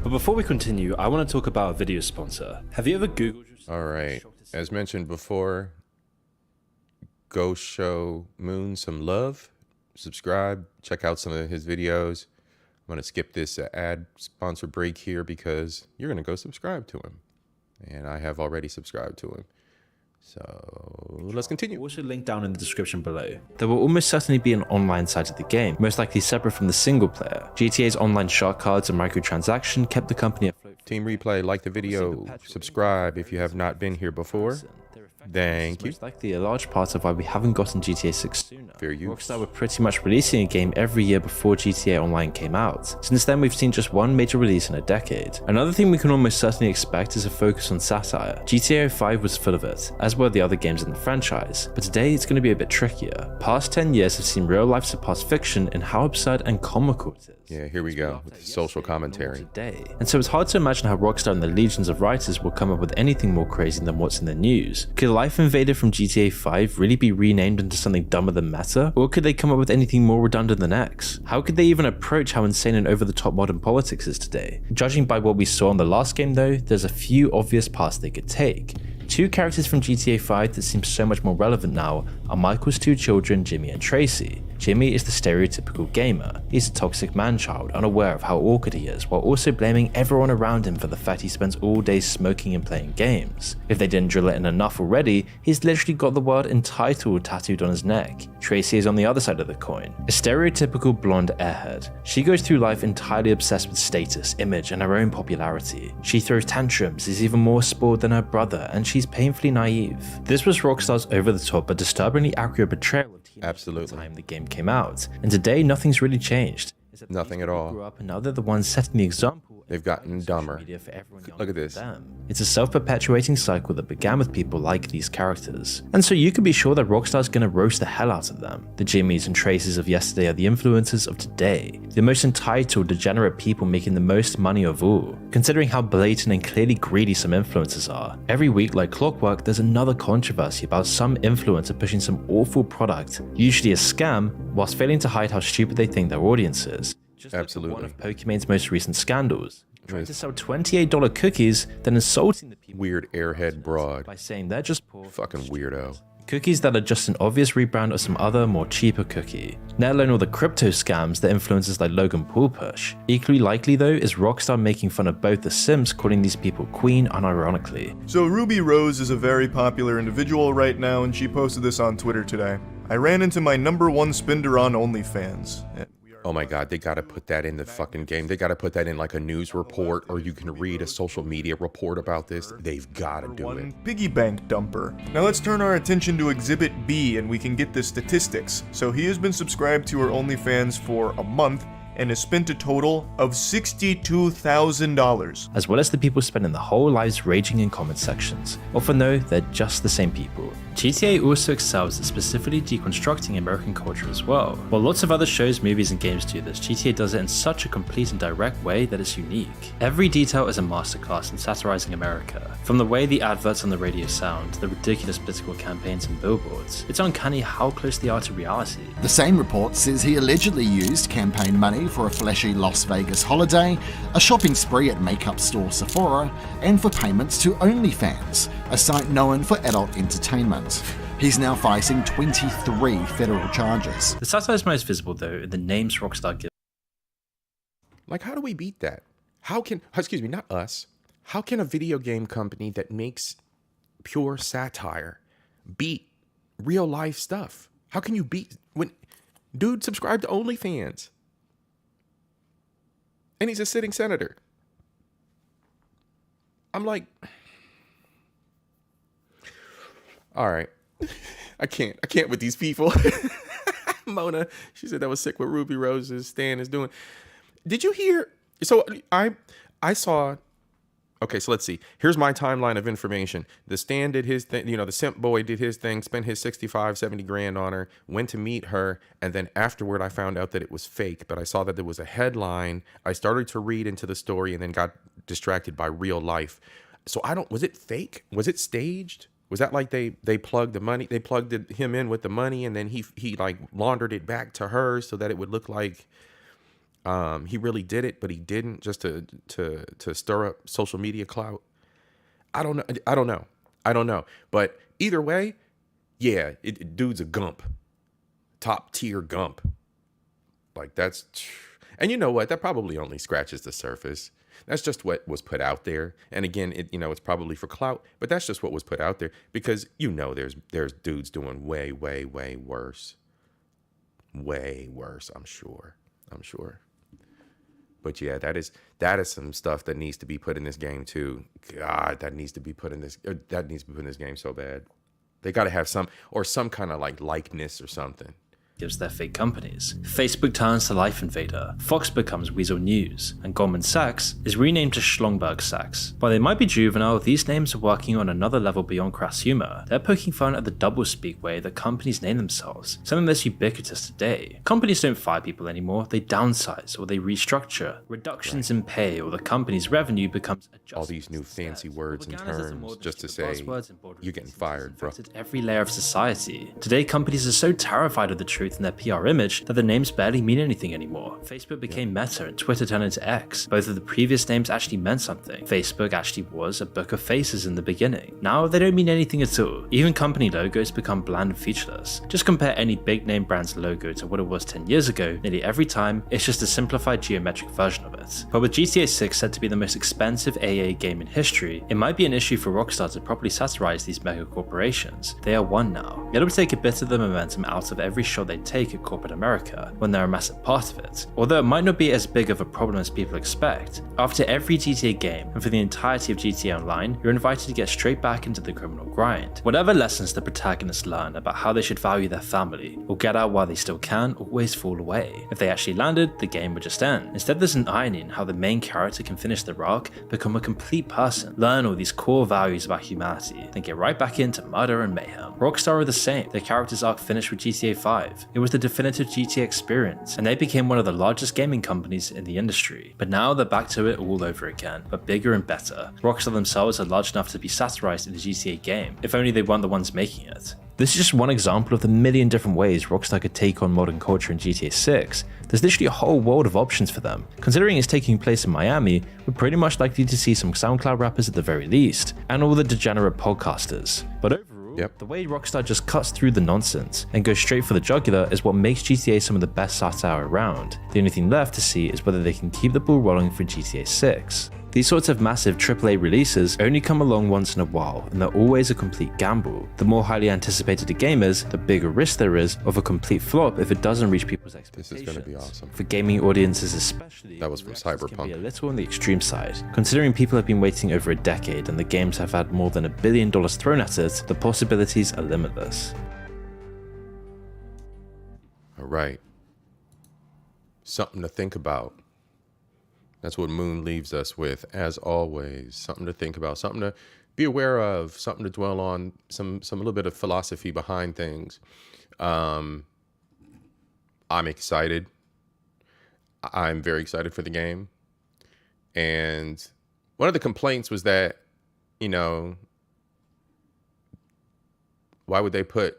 But before we continue, I want to talk about a video sponsor. Have you ever Googled... Alright, as mentioned before, go show Moon some love, subscribe, check out some of his videos. I'm going to skip this ad sponsor break here because you're going to go subscribe to him. And I have already subscribed to him. So let's continue. Also linked down in the description below. There will almost certainly be an online side of the game, most likely separate from the single player. GTA's online shark cards and microtransaction kept the company afloat. Team Replay, like the video, subscribe if you have not been here before. Thank you. Most likely a large part of why we haven't gotten GTA 6 sooner. Fair use. Rockstar were pretty much releasing a game every year before GTA Online came out. Since then, we've seen just one major release in a decade. Another thing we can almost certainly expect is a focus on satire. GTA 5 was full of it, as were the other games in the franchise. But today, it's going to be a bit trickier. Past 10 years have seen real life surpass fiction in how absurd and comical it is. Yeah, here we go with the social commentary. And so it's hard to imagine how Rockstar and their legions of writers will come up with anything more crazy than what's in the news. Could Life Invader from GTA 5 really be renamed into something dumber than Meta? Or could they come up with anything more redundant than X? How could they even approach how insane and over-the-top modern politics is today? Judging by what we saw in the last game though, there's a few obvious paths they could take. 2 characters from GTA 5 that seem so much more relevant now are Michael's 2 children, Jimmy and Tracy. Jimmy is the stereotypical gamer. He's a toxic man-child, unaware of how awkward he is, while also blaming everyone around him for the fact he spends all day smoking and playing games. If they didn't drill it in enough already, he's literally got the word entitled tattooed on his neck. Tracy is on the other side of the coin, a stereotypical blonde airhead. She goes through life entirely obsessed with status, image, and her own popularity. She throws tantrums, is even more spoiled than her brother, and she's painfully naive. This was Rockstar's over-the-top but disturbingly accurate portrayal of teenagers at the time the game came out, and today nothing's really changed. Nothing at all. Grew up and now they're the ones setting the example. They've gotten dumber. Look at this. It's a self-perpetuating cycle that began with people like these characters. And so you can be sure that Rockstar's gonna roast the hell out of them. The Jimmys and Traces of yesterday are the influencers of today. The most entitled, degenerate people making the most money of all. Considering how blatant and clearly greedy some influencers are. Every week, like clockwork, there's another controversy about some influencer pushing some awful product, usually a scam, whilst failing to hide how stupid they think their audience is. Absolutely. One of Pokemon's most recent scandals. Trying to sell $28 cookies, then insulting the people. Weird airhead broad. By saying they're just poor. Fucking weirdo. Cookies that are just an obvious rebrand of some other, more cheaper cookie. Let alone all the crypto scams that influencers like Logan Paul push. Equally likely though is Rockstar making fun of both the Sims, calling these people queen unironically. So Ruby Rose is a very popular individual right now, and she posted this on Twitter today. I ran into my #1 spender on OnlyFans. Oh my God, they gotta put that in the fucking game. They gotta put that in like a news report, or you can read a social media report about this. They've gotta do it. Piggy bank dumper. Now let's turn our attention to Exhibit B and we can get the statistics. So he has been subscribed to our OnlyFans for a month and has spent a total of $62,000. As well as the people spending their whole lives raging in comment sections. Often though, they're just the same people. GTA also excels at specifically deconstructing American culture as well. While lots of other shows, movies, and games do this, GTA does it in such a complete and direct way that it's unique. Every detail is a masterclass in satirizing America. From the way the adverts on the radio sound, to the ridiculous political campaigns and billboards, it's uncanny how close they are to reality. The same report says he allegedly used campaign money for a flashy Las Vegas holiday, a shopping spree at makeup store Sephora, and for payments to OnlyFans, a site known for adult entertainment. He's now facing 23 federal charges. The satire is most visible though in the names Rockstar gives. Like, how do we beat that? How can, excuse me, not us. How can a video game company that makes pure satire beat real life stuff? How can you beat when dude subscribed to OnlyFans? And he's a sitting senator. I'm like, all right. I can't with these people. Mona, she said that was sick what Ruby Rose's Stan is doing. Did you hear? So I saw, okay, so let's see. Here's my timeline of information. The Stan did his thing, the simp boy did his thing, spent his 65, 70 grand on her, went to meet her, and then afterward I found out that it was fake, but I saw that there was a headline. I started to read into the story and then got distracted by real life. So was it fake? Was it staged? Was that like they plugged the money, they plugged him in with the money and then he like laundered it back to her so that it would look like he really did it, but he didn't, just to stir up social media clout? I don't know. But either way, yeah, dude's a gump. Top tier gump. Like and you know what? That probably only scratches the surface. That's just what was put out there. And again, it's probably for clout, but that's just what was put out there because there's dudes doing way, way, way worse. Way worse, I'm sure. But yeah, that is some stuff that needs to be put in this game too. God, that needs to be put in this game so bad. They got to have some kind of like likeness or something. Gives their fake companies. Facebook turns to Life Invader, Fox becomes Weasel News, and Goldman Sachs is renamed to Schlongberg Sachs. While they might be juvenile, these names are working on another level beyond crass humor. They're poking fun at the doublespeak way that companies name themselves, something that's ubiquitous today. Companies don't fire people anymore, they downsize or they restructure. Reductions in pay or the company's revenue becomes adjusted. All these new fancy words and terms just to say you're getting fired, bro. Every layer of society. Today, companies are so terrified of the truth in their PR image that the names barely mean anything anymore. Facebook became Meta and Twitter turned into X. Both of the previous names actually meant something. Facebook actually was a book of faces in the beginning. Now they don't mean anything at all. Even company logos become bland and featureless. Just compare any big name brand's logo to what it was 10 years ago, nearly every time it's just a simplified geometric version of it. But with GTA 6 said to be the most expensive AA game in history, it might be an issue for Rockstar to properly satirize these mega corporations. They are one now. It'll take a bit of the momentum out of every shot they take at corporate America when they're a massive part of it. Although it might not be as big of a problem as people expect, after every GTA game and for the entirety of GTA Online, you're invited to get straight back into the criminal grind. Whatever lessons the protagonists learn about how they should value their family or get out while they still can always fall away. If they actually landed, the game would just end. Instead, there's an irony in how the main character can finish their arc, become a complete person, learn all these core values about humanity, then get right back into murder and mayhem. Rockstar are the same. Their character's arc finished with GTA 5. It was the definitive GTA experience, and they became one of the largest gaming companies in the industry. But now they're back to it all over again, but bigger and better. Rockstar themselves are large enough to be satirized in a GTA game, if only they weren't the ones making it. This is just one example of the million different ways Rockstar could take on modern culture in GTA 6. There's literally a whole world of options for them. Considering it's taking place in Miami, we're pretty much likely to see some SoundCloud rappers at the very least, and all the degenerate podcasters. But overall, the way Rockstar just cuts through the nonsense and goes straight for the jugular is what makes GTA some of the best satire around. The only thing left to see is whether they can keep the ball rolling for GTA 6. These sorts of massive AAA releases only come along once in a while, and they're always a complete gamble. The more highly anticipated a game is, the bigger risk there is of a complete flop if it doesn't reach people's expectations. This is going to be awesome. For gaming audiences especially, that was from Cyberpunk. Can be a little on the extreme side. Considering people have been waiting over a decade and the games have had more than $1 billion thrown at it, the possibilities are limitless. All right. Something to think about. That's what Moon leaves us with, as always. Something to think about, something to be aware of, something to dwell on, some little bit of philosophy behind things. I'm excited. I'm very excited for the game. And one of the complaints was that, you know, why would they put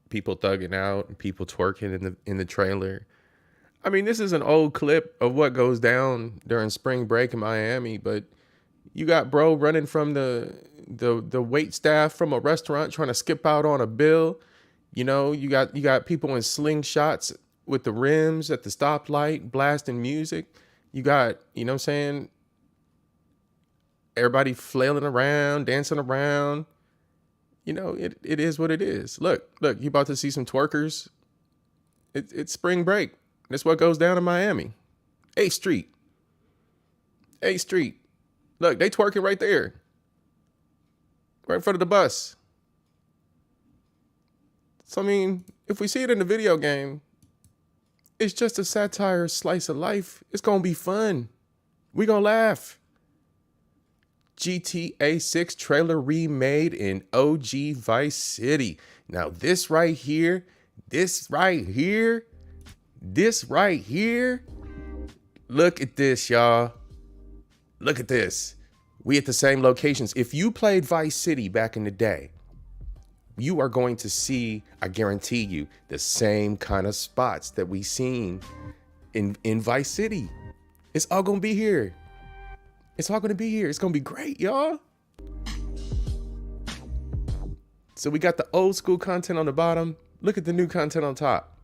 people thugging out and people twerking in the trailer? I mean, this is an old clip of what goes down during spring break in Miami, but you got bro running from the wait staff from a restaurant trying to skip out on a bill. You know, you got people in slingshots with the rims at the stoplight blasting music. You got, you know what I'm saying, everybody flailing around, dancing around. You know, it is what it is. Look, you about to see some twerkers. It's spring break. That's what goes down in Miami. 8th Street. 8th Street. Look, they twerking right there. Right in front of the bus. So, I mean, if we see it in the video game, it's just a satire slice of life. It's going to be fun. We going to laugh. GTA 6 trailer remade in OG Vice City. Now, this right here, look at this, y'all. Look at this. We at the same locations. If you played Vice City back in the day, you are going to see, I guarantee you, the same kind of spots that we seen in Vice City. It's all gonna be here. It's all gonna be here. It's gonna be great, y'all. So we got the old school content on the bottom. Look at the new content on top.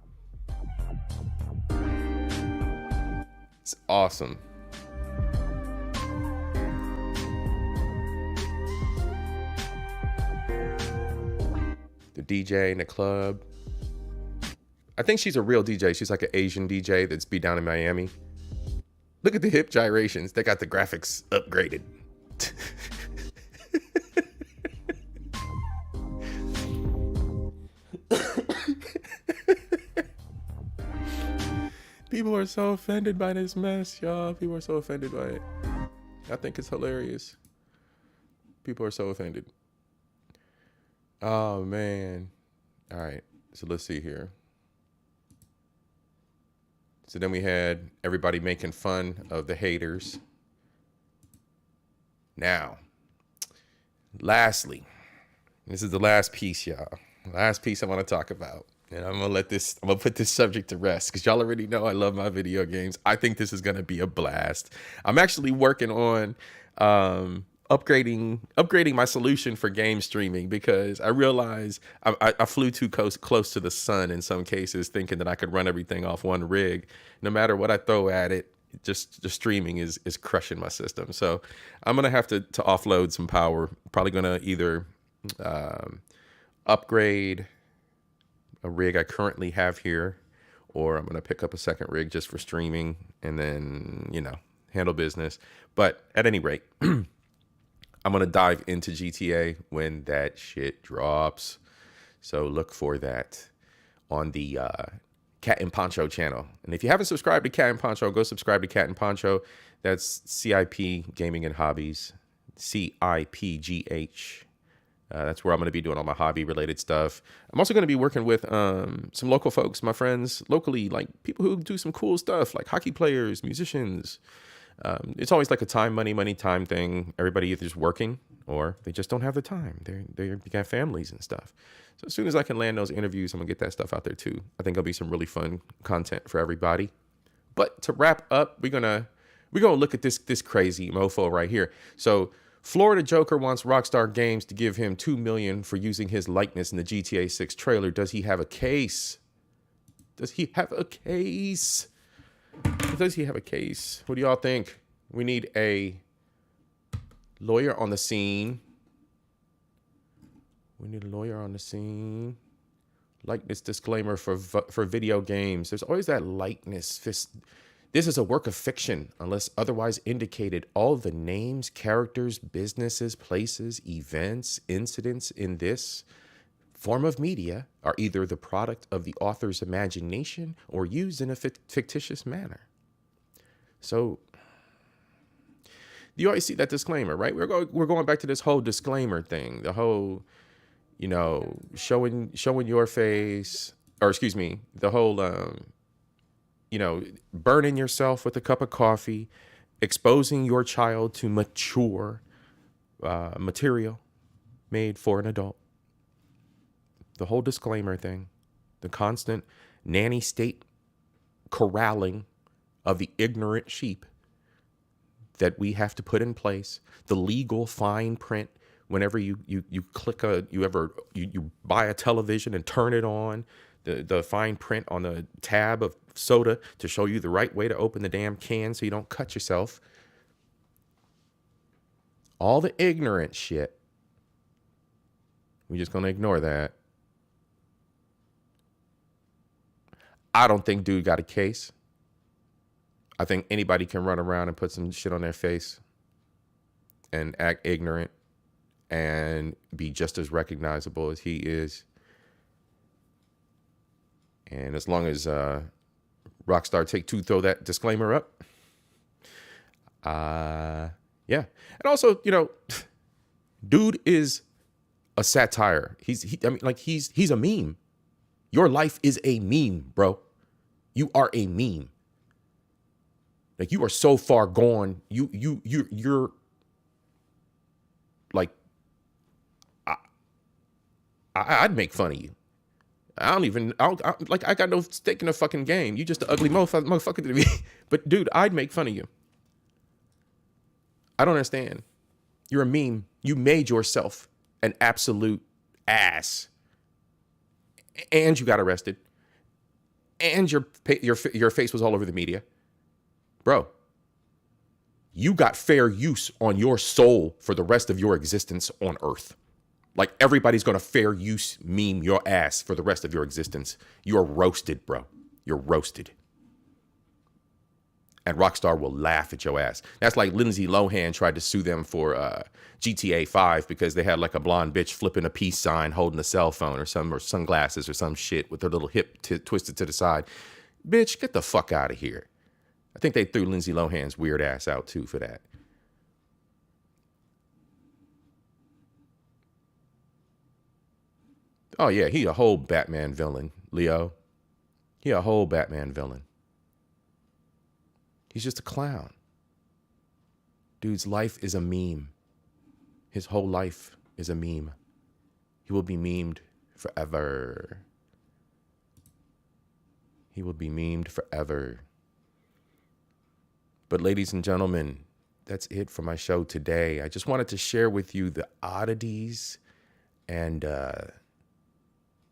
It's awesome. The DJ in the club. I think she's a real DJ. She's like an Asian DJ that's be down in Miami. Look at the hip gyrations. They got the graphics upgraded. People are so offended by this mess, y'all. People are so offended by it. I think it's hilarious. People are so offended. Oh, man. All right. So let's see here. So then we had everybody making fun of the haters. Now, lastly, this is the last piece, y'all. Last piece I want to talk about. And I'm going to put this subject to rest because y'all already know I love my video games. I think this is going to be a blast. I'm actually working on upgrading my solution for game streaming because I realize I flew too close to the sun in some cases, thinking that I could run everything off one rig. No matter what I throw at it, just the streaming is crushing my system. So I'm gonna have to offload some power. Probably gonna either upgrade a rig I currently have here, or I'm gonna pick up a second rig just for streaming and then, you know, handle business. But at any rate, I'm going to dive into GTA when that shit drops. So look for that on the Cat and Poncho channel. And if you haven't subscribed to Cat and Poncho, go subscribe to Cat and Poncho. That's C.I.P. Gaming and Hobbies. C-I-P-G-H. That's where I'm going to be doing all my hobby-related stuff. I'm also going to be working with some local folks, my friends locally, like people who do some cool stuff, like hockey players, musicians. It's always like a time, money, time thing. Everybody either is working or they just don't have the time. They got families and stuff. So as soon as I can land those interviews, I'm gonna get that stuff out there too. I think there'll be some really fun content for everybody. But to wrap up, we're gonna look at this crazy mofo right here. So Florida Joker wants Rockstar Games to give him $2 million for using his likeness in the GTA 6 trailer. Does he have a case? Does he have a case? What do y'all think? We need a lawyer on the scene. We need a lawyer on the scene. Likeness disclaimer for video games. There's always that likeness. This is a work of fiction unless otherwise indicated. All the names, characters, businesses, places, events, incidents in this form of media are either the product of the author's imagination or used in a fictitious manner. So you always see that disclaimer, right? We're going back to this whole disclaimer thing, the whole, you know, showing your face, or excuse me, the whole, you know, burning yourself with a cup of coffee, exposing your child to mature material made for an adult. The whole disclaimer thing, the constant nanny state corralling of the ignorant sheep that we have to put in place, the legal fine print whenever you buy a television and turn it on, the fine print on the tab of soda to show you the right way to open the damn can so you don't cut yourself. All the ignorant shit. We're just gonna ignore that. I don't think dude got a case. I think anybody can run around and put some shit on their face and act ignorant and be just as recognizable as he is. And as long as Rockstar Take-Two throw that disclaimer up, yeah. And also, you know, dude is a satire. He's a meme. Your life is a meme, bro. You are a meme. Like, you are so far gone. You're like, I'd make fun of you. I got no stake in the fucking game. You just an ugly motherfucker to me. But dude, I'd make fun of you. I don't understand. You're a meme. You made yourself an absolute ass. And you got arrested. And your face was all over the media. Bro, you got fair use on your soul for the rest of your existence on Earth. Like, everybody's going to fair use meme your ass for the rest of your existence. You're roasted, bro. You're roasted. And Rockstar will laugh at your ass. That's like Lindsay Lohan tried to sue them for GTA 5 because they had like a blonde bitch flipping a peace sign, holding a cell phone or sunglasses or some shit with her little hip twisted to the side. Bitch, get the fuck out of here. I think they threw Lindsay Lohan's weird ass out too for that. Oh yeah, he a whole Batman villain, Leo. He a whole Batman villain. He's just a clown. Dude's life is a meme. His whole life is a meme. He will be memed forever. He will be memed forever. But ladies and gentlemen, that's it for my show today. I just wanted to share with you the oddities and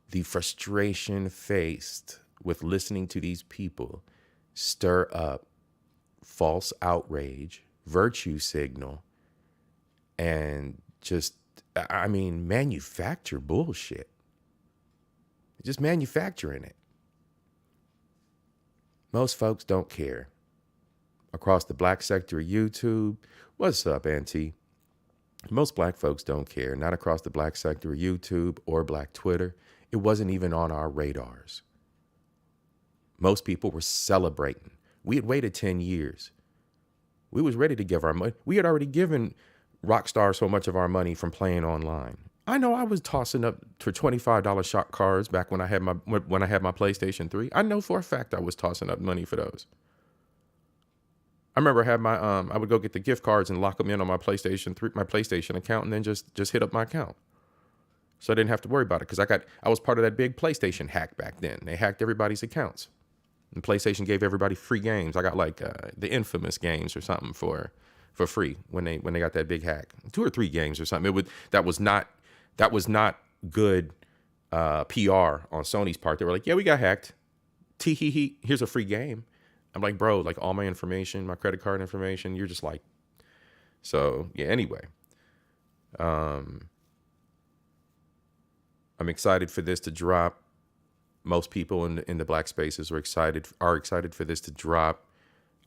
the frustration faced with listening to these people stir up false outrage, virtue signal, and just, I mean, manufacture bullshit. Just manufacturing it. Most folks don't care. Across the black sector of YouTube, what's up, Auntie? Most black folks don't care. Not across the black sector of YouTube or black Twitter. It wasn't even on our radars. Most people were celebrating. We had waited 10 years. We was ready to give our money. We had already given Rockstar so much of our money from playing online. I know I was tossing up for $25 shot cards back when I had my PlayStation 3. I know for a fact I was tossing up money for those. I remember I had my I would go get the gift cards and lock them in on my PlayStation 3, my PlayStation account, and then just hit up my account. So I didn't have to worry about it because I was part of that big PlayStation hack back then. They hacked everybody's accounts. And PlayStation gave everybody free games. I got like the infamous games or something for free when they got that big hack. 2 or 3 games or something. That was not good PR on Sony's part. They were like, yeah, we got hacked. Tee hee hee. Here's a free game. I'm like, bro, like all my information, my credit card information, you're just like, so yeah, anyway. I'm excited for this to drop. Most people in the black spaces are excited for this to drop.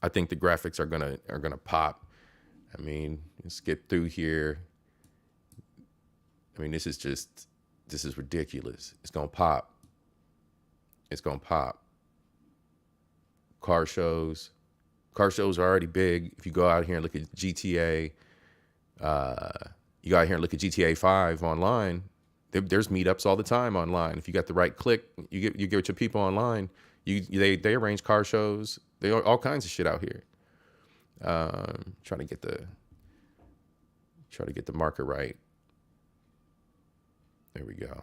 I think the graphics are gonna pop. I mean, let's get through here. I mean, this is ridiculous. It's gonna pop. It's gonna pop. Car shows are already big. If you go out here and look at GTA, you go out here and look at GTA 5 online. There's meetups all the time online. If you got the right click, you get with your people online. They arrange car shows. They all kinds of shit out here. Trying to get the marker right. There we go.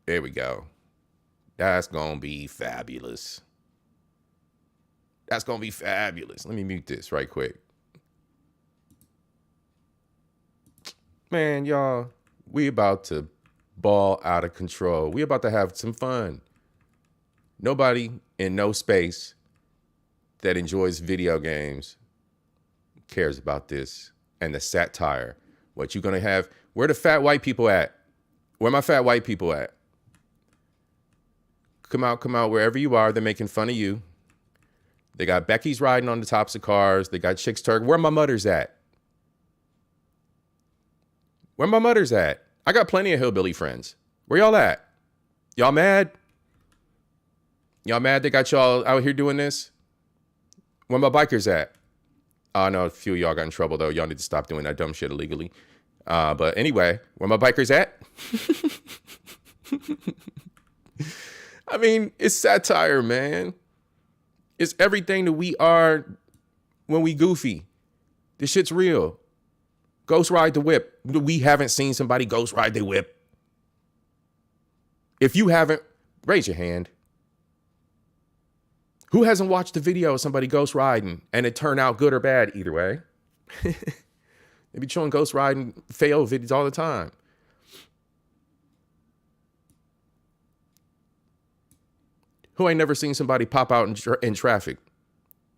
There we go. That's gonna be fabulous. That's gonna be fabulous. Let me mute this right quick. Man, y'all, we about to ball out of control. We about to have some fun. Nobody in no space that enjoys video games cares about this and the satire. What you gonna have? Where the fat white people at? Where my fat white people at? Come out wherever you are. They're making fun of you. They got Becky's riding on the tops of cars. They got chicks twerking. Where my mothers at? Where my mothers at? I got plenty of hillbilly friends. Where y'all at? Y'all mad? Y'all mad they got y'all out here doing this? Where my bikers at? I know a few of y'all got in trouble, though. Y'all need to stop doing that dumb shit illegally. But anyway, where my bikers at? I mean, it's satire, man. It's everything that we are when we goofy. This shit's real. Ghost ride the whip. We haven't seen somebody ghost ride the whip. If you haven't, raise your hand. Who hasn't watched the video of somebody ghost riding and it turned out good or bad either way? They be showing ghost riding fail videos all the time. Who ain't never seen somebody pop out in traffic?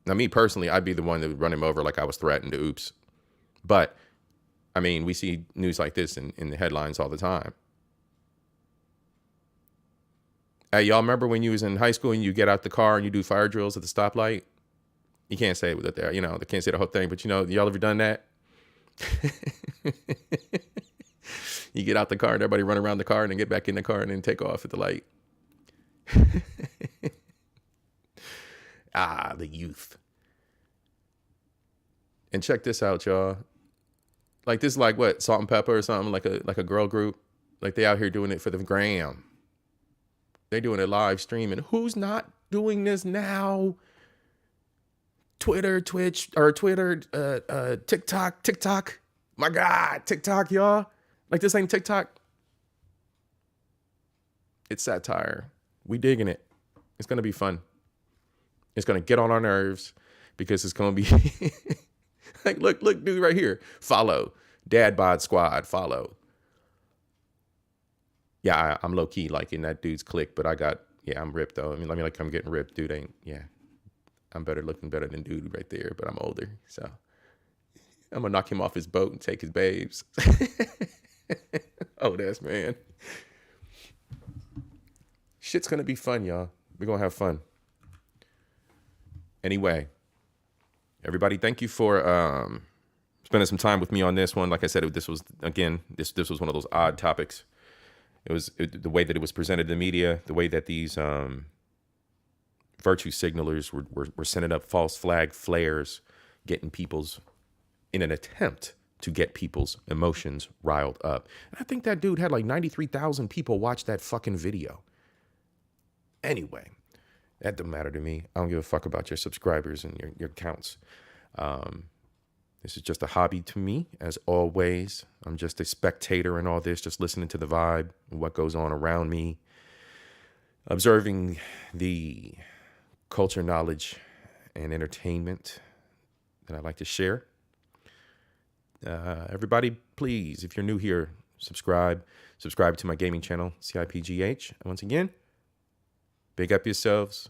Now, me personally, I'd be the one that would run him over like I was threatened to oops. But, I mean, we see news like this in the headlines all the time. Hey, y'all remember when you was in high school and you get out the car and you do fire drills at the stoplight? You can't say it there, they can't say the whole thing, but y'all ever done that? You get out the car and everybody run around the car and then get back in the car and then take off at the light. The youth. And check this out, y'all. Like this is like what, Salt and Pepper or something, like a girl group. Like they out here doing it for the gram. They doing it live streaming. Who's not doing this now? Twitter, Twitch, or Twitter, TikTok. My God, TikTok, y'all. Like this ain't TikTok. It's satire. We digging it. It's gonna be fun. It's gonna get on our nerves because it's gonna be like, look, dude, right here. Follow. Dad Bod Squad. Follow. Yeah, I'm low key like in that dude's clique, but I'm ripped though. I mean, like I'm getting ripped. Dude I'm looking better than dude right there, but I'm older. So I'm gonna knock him off his boat and take his babes. Oh, that's man. Shit's gonna be fun, y'all. We're gonna have fun. Anyway, everybody, thank you for spending some time with me on this one. Like I said, this was one of those odd topics. It was the way that it was presented to the media, the way that these virtue signalers were sending up false flag flares, getting people's, in an attempt to get people's emotions riled up. And I think that dude had like 93,000 people watch that fucking video. Anyway, that doesn't matter to me. I don't give a fuck about your subscribers and your counts. This is just a hobby to me, as always. I'm just a spectator in all this, just listening to the vibe and what goes on around me, observing the culture, knowledge, and entertainment that I like to share. Everybody, please, if you're new here, subscribe to my gaming channel, CIPGH. And once again, big up yourselves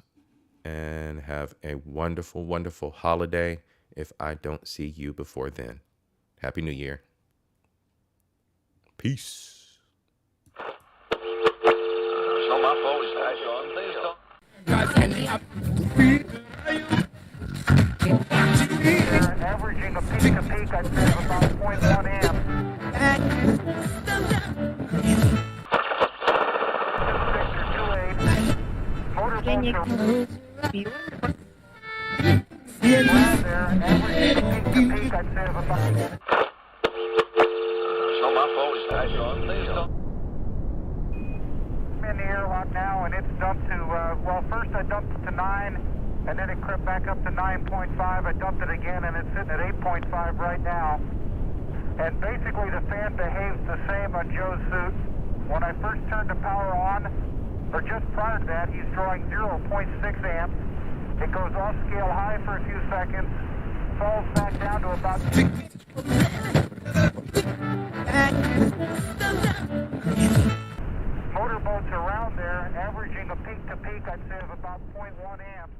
and have a wonderful, wonderful holiday if I don't see you before then. Happy New Year. Peace. Averaging a peak to peak, I'd say of about 0.1 amp. In the airlock now, and it's dumped to, well, first I dumped it to 9, and then it crept back up to 9.5. I dumped it again, and it's sitting at 8.5 right now. And basically the fan behaves the same on Joe's suit. When I first turned the power on, or just prior to that, he's drawing 0.6 amps. It goes off scale high for a few seconds, falls back down to about... Motorboats around there, averaging a peak to peak, I'd say, of about 0.1 amps.